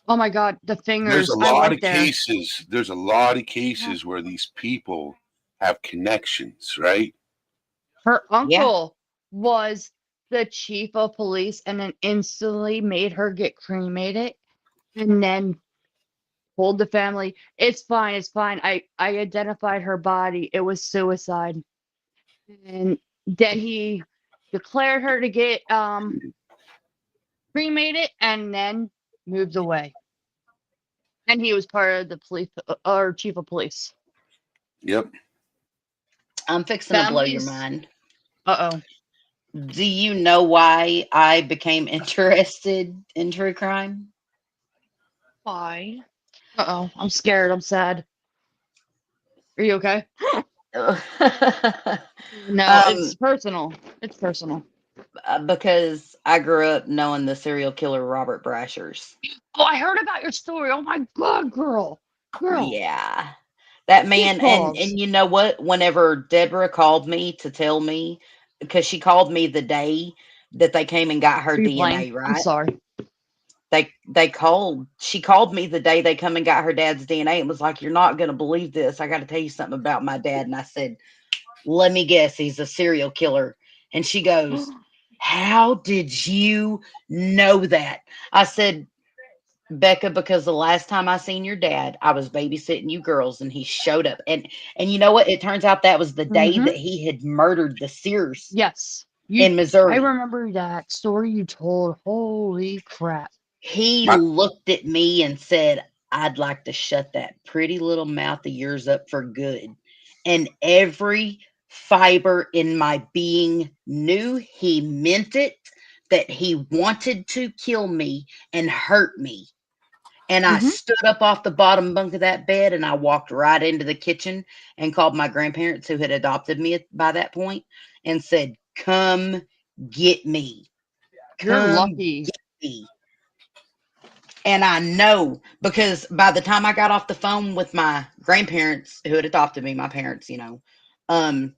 Oh my God, the there's fingers. a I lot went of there. cases. There's a lot of cases where these people have connections, right? Her Yeah. uncle was the chief of police and then instantly made her get cremated and then told the family, it's fine, it's fine. I identified her body. It was suicide. And then he declared her to get cremated and then moved away. And he was part of the police or chief of police. Yep. I'm fixing to blow your Families. mind. Uh-oh. Do you know why I became interested in true crime? Why? Uh-oh. I'm scared. I'm sad. Are you okay? No, it's personal. It's personal. Because I grew up knowing the serial killer Robert Brashers. Oh, I heard about your story. Oh my God, girl. Yeah. That man, and you know what? Whenever Deborah called me to tell me, because she called me the day that they came and got her Are you DNA, playing? I'm right? sorry. They called. She called me the day they come and got her dad's DNA and was like, "You're not gonna believe this. I got to tell you something about my dad." And I said, "Let me guess, he's a serial killer." And she goes, "How did you know that?" I said, "Becca, because the last time I seen your dad, I was babysitting you girls and he showed up." And you know what? It turns out that was the day Mhm. that he had murdered the Sears Yes. in I Missouri. remember that story you told. Holy crap. He My, looked at me and said, "I'd like to shut that pretty little mouth of yours up for good." And every fiber in my being knew he meant it, that he wanted to kill me and hurt me. And I Mhm. stood up off the bottom bunk of that bed and I walked right into the kitchen and called my grandparents who had adopted me by that point and said, "Come get me. You're Come lucky. get me." And I know because by the time I got off the phone with my grandparents who had adopted me, my parents, um,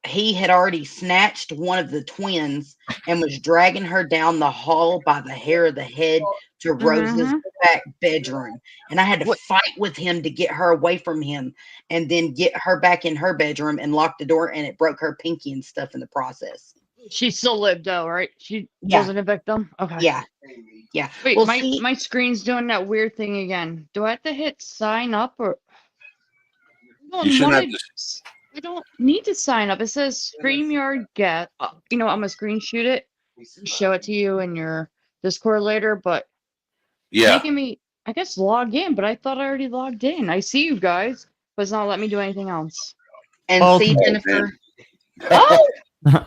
he had already snatched one of the twins and was dragging her down the hall by the hair of the head to Rose's Mhm. back bedroom. And I had to What? fight with him to get her away from him and then get her back in her bedroom and lock the door. And it broke her pinky and stuff in the process. She still lived though, right? She Yeah. wasn't a victim. Okay. Yeah. Yeah. Wait, Well, my see, my screen's doing that weird thing again. Do I have to hit sign up or I you don't shouldn't want have to? to. I don't need to sign up. It says StreamYard get. I'm gonna screenshot it and show it to you in your Discord later. But it's Yeah, making me, I guess, log in. But I thought I already logged in. I see you guys, but it's not letting me do anything else. and Well, see, oh man. Jennifer. Oh,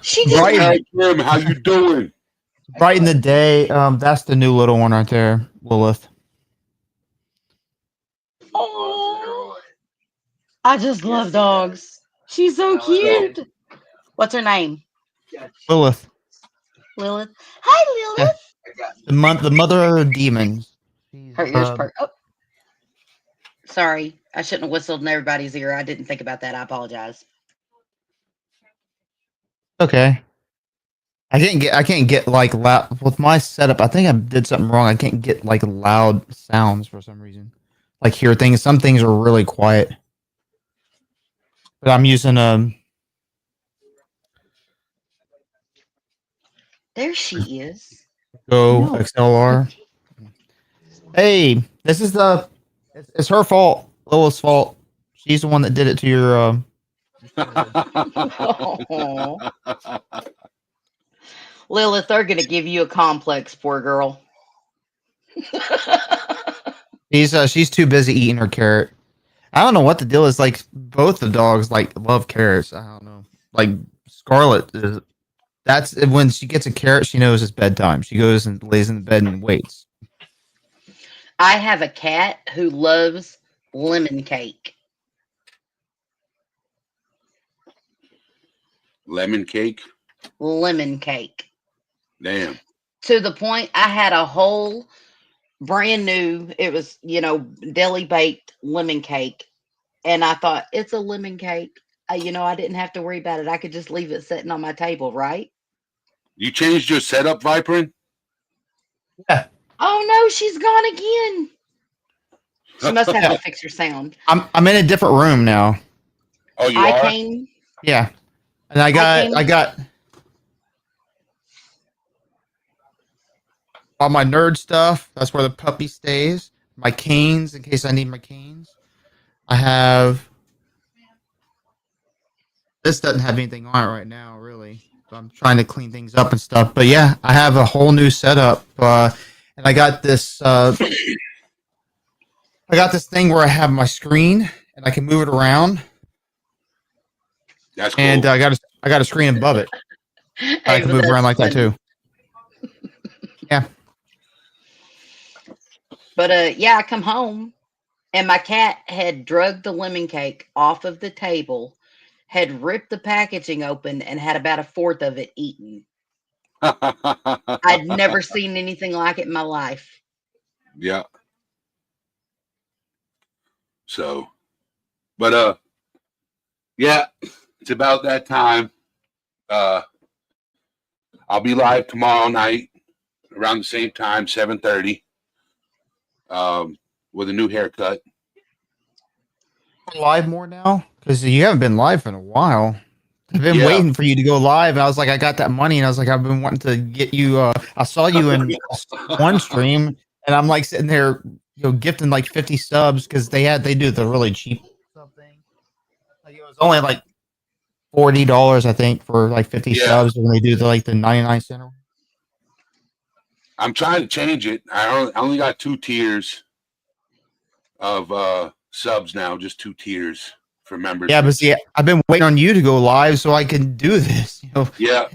she just bright, Hi Jim, how you doing? bright in the day. That's the new little one right there, Lilith. Oh, I just love dogs. She's so So cute. What's her name? Lilith. Lilith. Hi, Yeah, Lilith. the mother of demons. She's Her ears perk. Oh, sorry. I shouldn't have whistled in everybody's ear. I didn't think about that. I apologize. okay. I can't get like loud with my setup. I think I did something wrong. I can't get like loud sounds for some reason. Like hear things. Some things are really quiet. But I'm using There she is. Go No. XLR. Hey, this is it's her fault. Lilith's fault. She's the one that did it to your Oh, Lilith, they're going to give you a complex, poor girl. she's too busy eating her carrot. I don't know what the deal is. Like both the dogs like love carrots. I don't know. Like Scarlet is that's when she gets a carrot, she knows it's bedtime. She goes and lays in the bed and waits. I have a cat who loves lemon cake. lemon cake. Lemon cake. Damn. To the point I had a whole brand new, it was, deli baked lemon cake. And I thought, it's a lemon cake. I didn't have to worry about it. I could just leave it sitting on my table, right? You changed your setup, Viperin? Yeah. Oh no, she's gone again. She must have Yeah. to fix her sound. I'm in a different room now. Oh, you I are? came, Yeah. And I came, I got all my nerd stuff. That's where the puppy stays. My canes in case I need my canes. I have this doesn't have anything on it right now, really. So I'm trying to clean things up and stuff. But yeah, I have a whole new setup. And I got this thing where I have my screen and I can move it around. That's And cool. I got a screen above it. I hey, can but move around that's like that funny. too. Yeah. But yeah, I come home and my cat had drugged the lemon cake off of the table, had ripped the packaging open, and had about a fourth of it eaten. I'd never seen anything like it in my life. Yeah. So, but yeah, it's about that time. Uh, I'll be live tomorrow night around the same time, 7:30. with a new haircut. Live more now because you haven't been live in a while. I've been Yeah. waiting for you to go live. And I was like, I got that money, and I was like, I've been wanting to get you. I saw you in one stream, and I'm like sitting there, gifting like 50 subs because they do the really cheap sub thing. Like it was only like $40, I think, for like 50 Yeah. subs when they do the 99 cent. I'm trying to change it. I only got 2 tiers of subs now, just 2 tiers for members. Yeah, but see, I've been waiting on you to go live so I can do this. Yeah.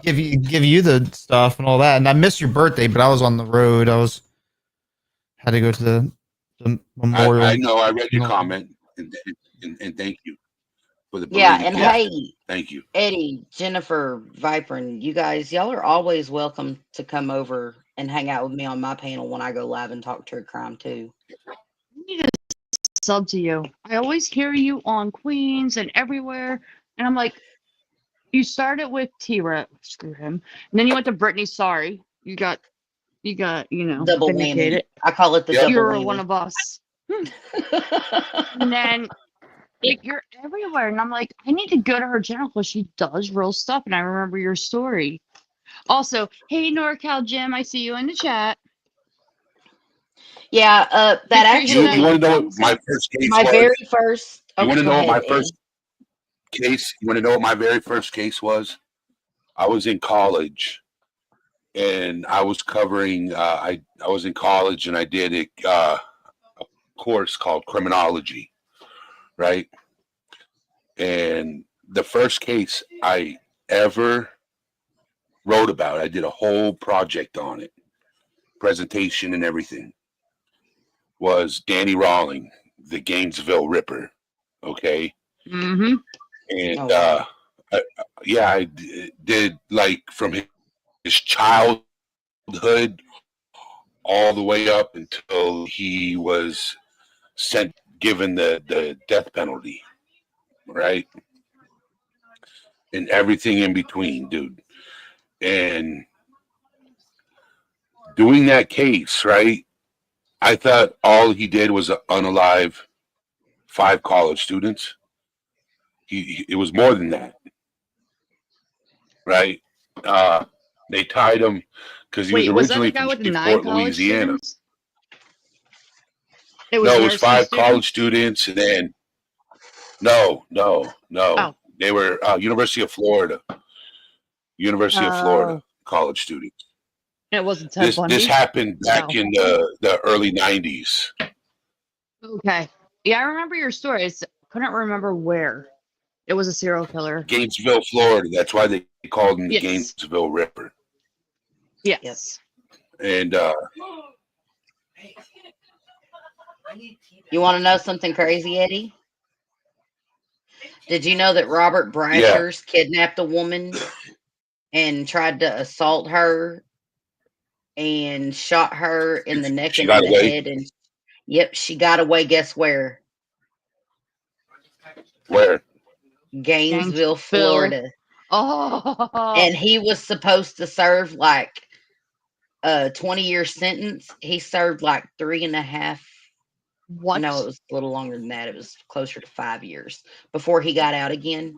give you the stuff and all that. And I missed your birthday, but I was on the road. Had to go to the memorial. I know. I read your comment, and thank you for the Yeah, belated and gift. hey, Thank you. Eddie, Jennifer, Viper, and you guys, y'all are always welcome to come over and hang out with me on my panel when I go live and talk true crime too. I need to sub to you. I always hear you on Queens and everywhere, and I'm like, you started with T-Rex, screw him, and then you went to Brittany. Sorry, you got Double whammy. vindicated. I call it the Yep. double You're whammy. one of us. And then like you're everywhere, and I'm like, I need to go to her channel because she does real stuff, and I remember your story. Also, hey NorCal Jim, I see you in the chat. Yeah, that Make sure you actually. hit You want to know that what my first case My was? very first. You want to go know what my ahead, first case? You want to know what my very first case was? I was in college, and I was covering. I was in college, and I did a course called criminology, right? And the first case I ever wrote about, I did a whole project on it, presentation and everything, was Danny Rawling, the Gainesville Ripper. Okay. Mm-hmm. And Oh, wow. I did like from his childhood all the way up until he was given the death penalty, right? And everything in between, dude. And doing that case, right? I thought all he did was unalive 5 college students. It was more than that, right? They tied him because he was Wait, was that the originally guy from with the 9 Shreveport, college Louisiana. students? It was No, it was nursing 5 students? college students, and then no. Oh. They were University of Florida college students. It wasn't Ted Bundy? This happened back Oh. in the early 90s. Okay. Yeah, I remember your story. I couldn't remember where. It was a serial killer. Gainesville, Florida. That's why they called him the Yes. Gainesville Ripper. Yes. And You want to know something crazy, Eddie? Did you know that Robert Brashers kidnapped a woman and tried to assault her and shot her in the neck she and got in the away? head? And yep, she got away. Guess where? Where? Gainesville, Florida. Oh. And he was supposed to serve like a 20-year sentence. He served like 3.5. What? No, it was a little longer than that. It was closer to 5 years before he got out again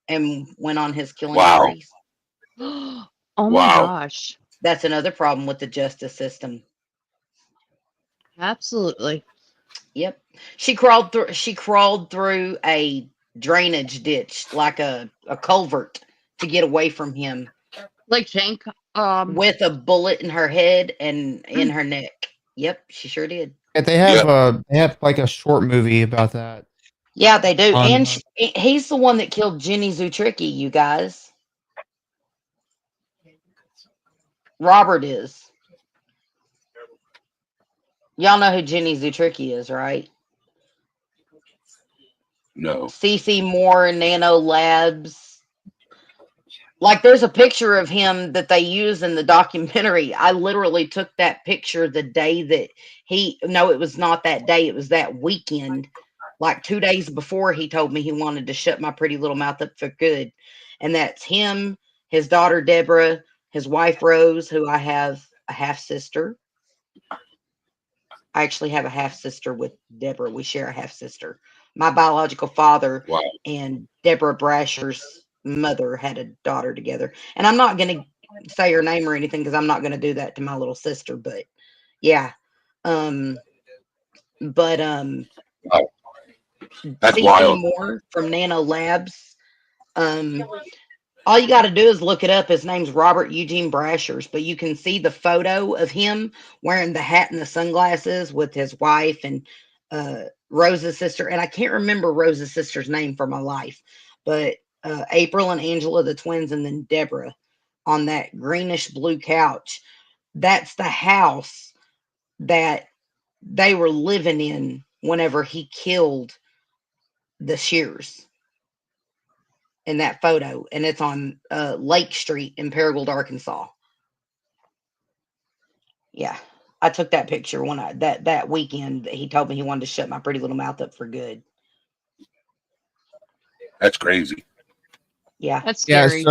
and went on his killing sprees. Oh my gosh. That's another problem with the justice system. Absolutely. Yep. She crawled through a drainage ditch, like a culvert, to get away from him. Like Shank, with a bullet in her head and in her neck. Yep, she sure did. Yeah, they have like a short movie about that. Yeah, they do. On, And he's the one that killed Jenny Zutricki, you guys. Robert is. Y'all know who Jenny Zutricki is, right? No. CC Moore Nano Labs. Like, there's a picture of him that they use in the documentary. I literally took that picture the day that it was not that day. It was that weekend. Like 2 days before he told me he wanted to shut my pretty little mouth up for good. And that's him, his daughter, Deborah, his wife, Rose, who I have a half sister. I actually have a half sister with Deborah. We share a half sister. My biological father Wow. and Deborah Brasher's mother had a daughter together. And I'm not going to say her name or anything because I'm not going to do that to my little sister. But yeah. But Wow. That's CC wild. Moore from Nano Labs. All you got to do is look it up. His name's Robert Eugene Brashers, but you can see the photo of him wearing the hat and the sunglasses with his wife and Rose's sister. And I can't remember Rose's sister's name for my life, but April and Angela, the twins, and then Deborah on that greenish blue couch. That's the house that they were living in whenever he killed the Shears in that photo, and it's on Lake Street in Paragould, Arkansas. Yeah, I took that picture when that weekend that he told me he wanted to shut my pretty little mouth up for good. That's crazy. Yeah, That's Yeah, scary.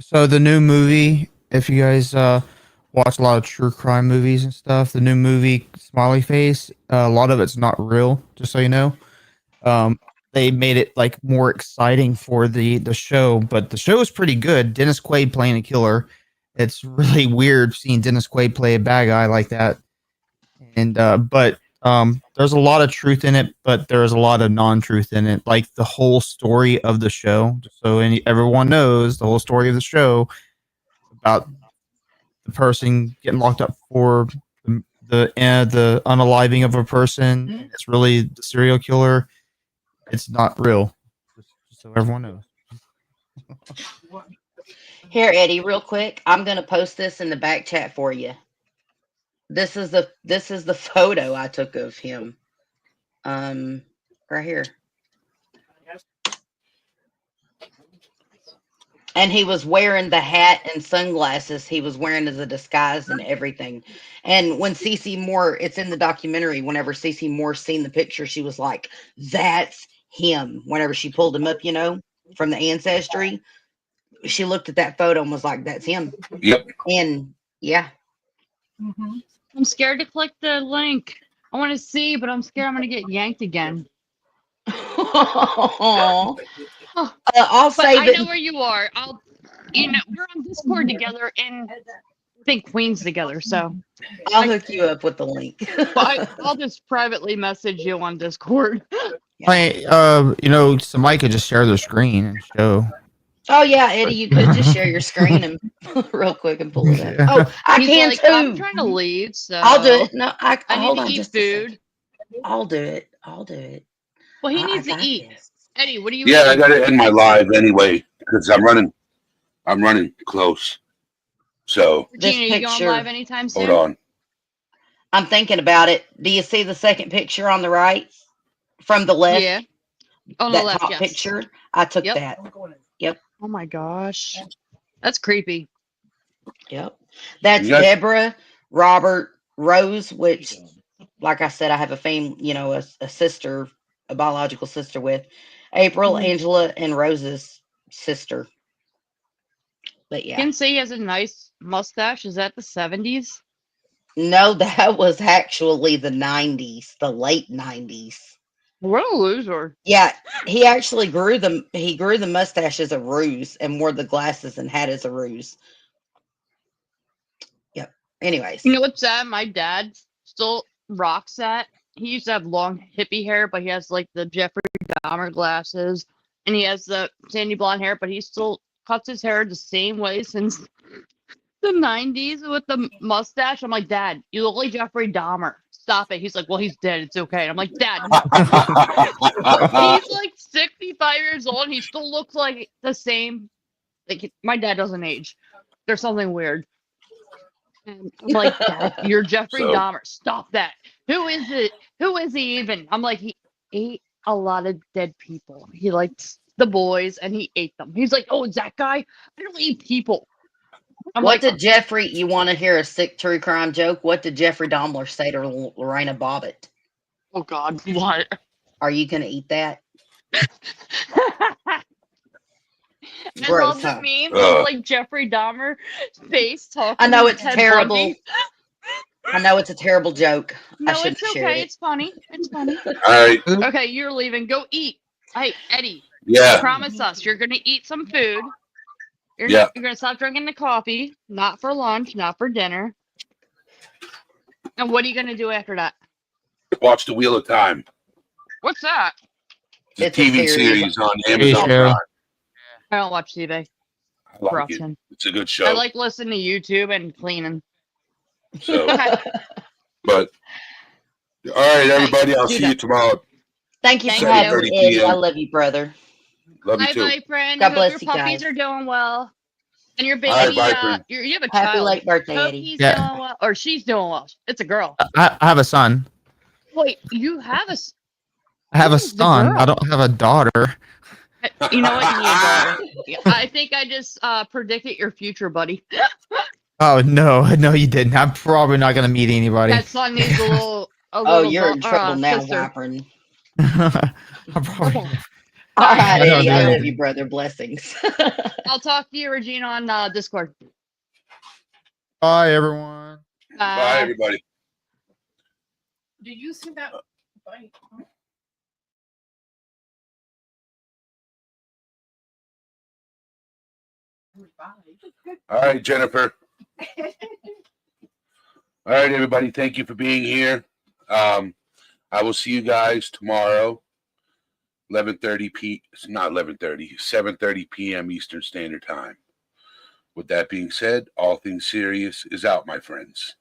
so the new movie, if you guys watch a lot of true crime movies and stuff, the new movie Smiley Face, a lot of it's not real, just so you know. They made it like more exciting for the show, but the show is pretty good. Dennis Quaid playing a killer. It's really weird seeing Dennis Quaid play a bad guy like that. And but there's a lot of truth in it, but there's a lot of non-truth in it. Like the whole story of the show, just so everyone knows, the whole story of the show about the person getting locked up for the unaliving of a person, and it's really the serial killer. It's not real, just so everyone knows. here, Eddie, real quick, I'm gonna post this in the back chat for you. This is the photo I took of him. Right here. And he was wearing the hat and sunglasses he was wearing as a disguise and everything. And when CC Moore, it's in the documentary, whenever CC Moore seen the picture, she was like, that's him. Whenever she pulled him up, from the ancestry, she looked at that photo and was like, that's him. Yep. And yeah. I'm scared to click the link. I want to see, but I'm scared I'm going to get yanked again. I'll But save I it. know where you are. We're on Discord together in, I think, Queens together. So I'll hook you up with the link. I'll just privately message you on Discord. Somebody could just share their screen and show. Oh yeah, Eddie, you could just share your screen and real quick and pull it up. Yeah. Oh, I He's can like, too. I'm trying to leave, so I'll do it. No, I hold need on to eat just a second. food. I'll do it. I'll do it. Well, he I needs to got eat. this. Eddie, what are you Yeah, I eating? got to end my live anyway because I'm running close. So This Gina, you going picture. live anytime soon? hold on. I'm thinking about it. Do you see the second picture on the right from the left? Yeah. On That the left, top yes. picture. I took Yep. that. Yep. Oh my gosh. That's creepy. Yep. That's You guys- Deborah, Robert, Rose, which, like I said, I have a sister, a biological sister with April, Angela, and Rose's sister. But yeah. You can say he has a nice mustache. Is that the 70s? No, that was actually the 90s, the late 90s. What a loser. Yeah, he actually grew the mustache as a ruse and wore the glasses and hat as a ruse. Yep. Anyways. You know what's sad? My dad still rocks that. He used to have long hippie hair, but he has like the Jeffrey Dahmer glasses, and he has the sandy blonde hair, but he still cuts his hair the same way since the 90s with the mustache. I'm like, Dad, you look like Jeffrey Dahmer. Stop it. He's like, well, he's dead. It's okay. And I'm like, Dad, no. He's like 65 years old, and he still looks like the same. Like, my dad doesn't age. There's something weird. And I'm like, Dad, you're Jeffrey Dahmer. Stop that. Who is it? Who is he even? I'm like, he ate a lot of dead people. He liked the boys and he ate them. He's like, oh, it's that guy? I don't eat people. You want to hear a sick true crime joke? What did Jeffrey Dahmer say to Lorena Bobbitt? Oh, God, what? Are you going to eat that? I Gross, love the huh? meme of like Jeffrey Dahmer face talking. I know to it's Ted terrible. Bundy. I know it's a terrible joke. I No, shouldn't it's have shared okay. it. It's funny. It's funny. All right. Okay, you're leaving. Go eat. Hey, Eddie, Yeah. promise us you're gonna eat some food. Yeah. You're gonna stop drinking the coffee. Not for lunch. Not for dinner. And what are you gonna do after that? Watch the Wheel of Time. What's that? It's a It's a TV series. series on TV Amazon show. Prime. I don't watch TV. I like it. Corruption. It's a good I show. like listening to YouTube and cleaning. So, Okay. but all right, everybody. I'll do see that. you tomorrow. Thank you for Thank having you. me, Eddie. 7:30 I p.m. love you, brother. Love you Bye, too. bye, friend. God Hope bless your you puppies guys. are doing well. And your All right, baby, bye, friend. you have a Happy child. late birthday, Hope Eddie. he's Yeah. doing well, or she's doing well. It's a girl. I have a son. Wait, you have a? I have a Who's the son. I girl? don't have a daughter. You know what? You need a daughter. Yeah, I think I just predicted your future, buddy. Oh no, no, you didn't. I'm probably not gonna meet anybody. That son needs a little. Oh, you're in trouble now, sister. Wapron. I'm probably. Okay. All Bye, right, I don't Eddie. do I love anything. you, brother. Blessings. I'll talk to you, Regina, on Discord. Bye, everyone. Bye, everybody. Did you see that? All right, Jennifer. All right, everybody. Thank you for being here. I will see you guys tomorrow, 7:30 p.m. Eastern Standard Time. With that being said, all things serious is out, my friends.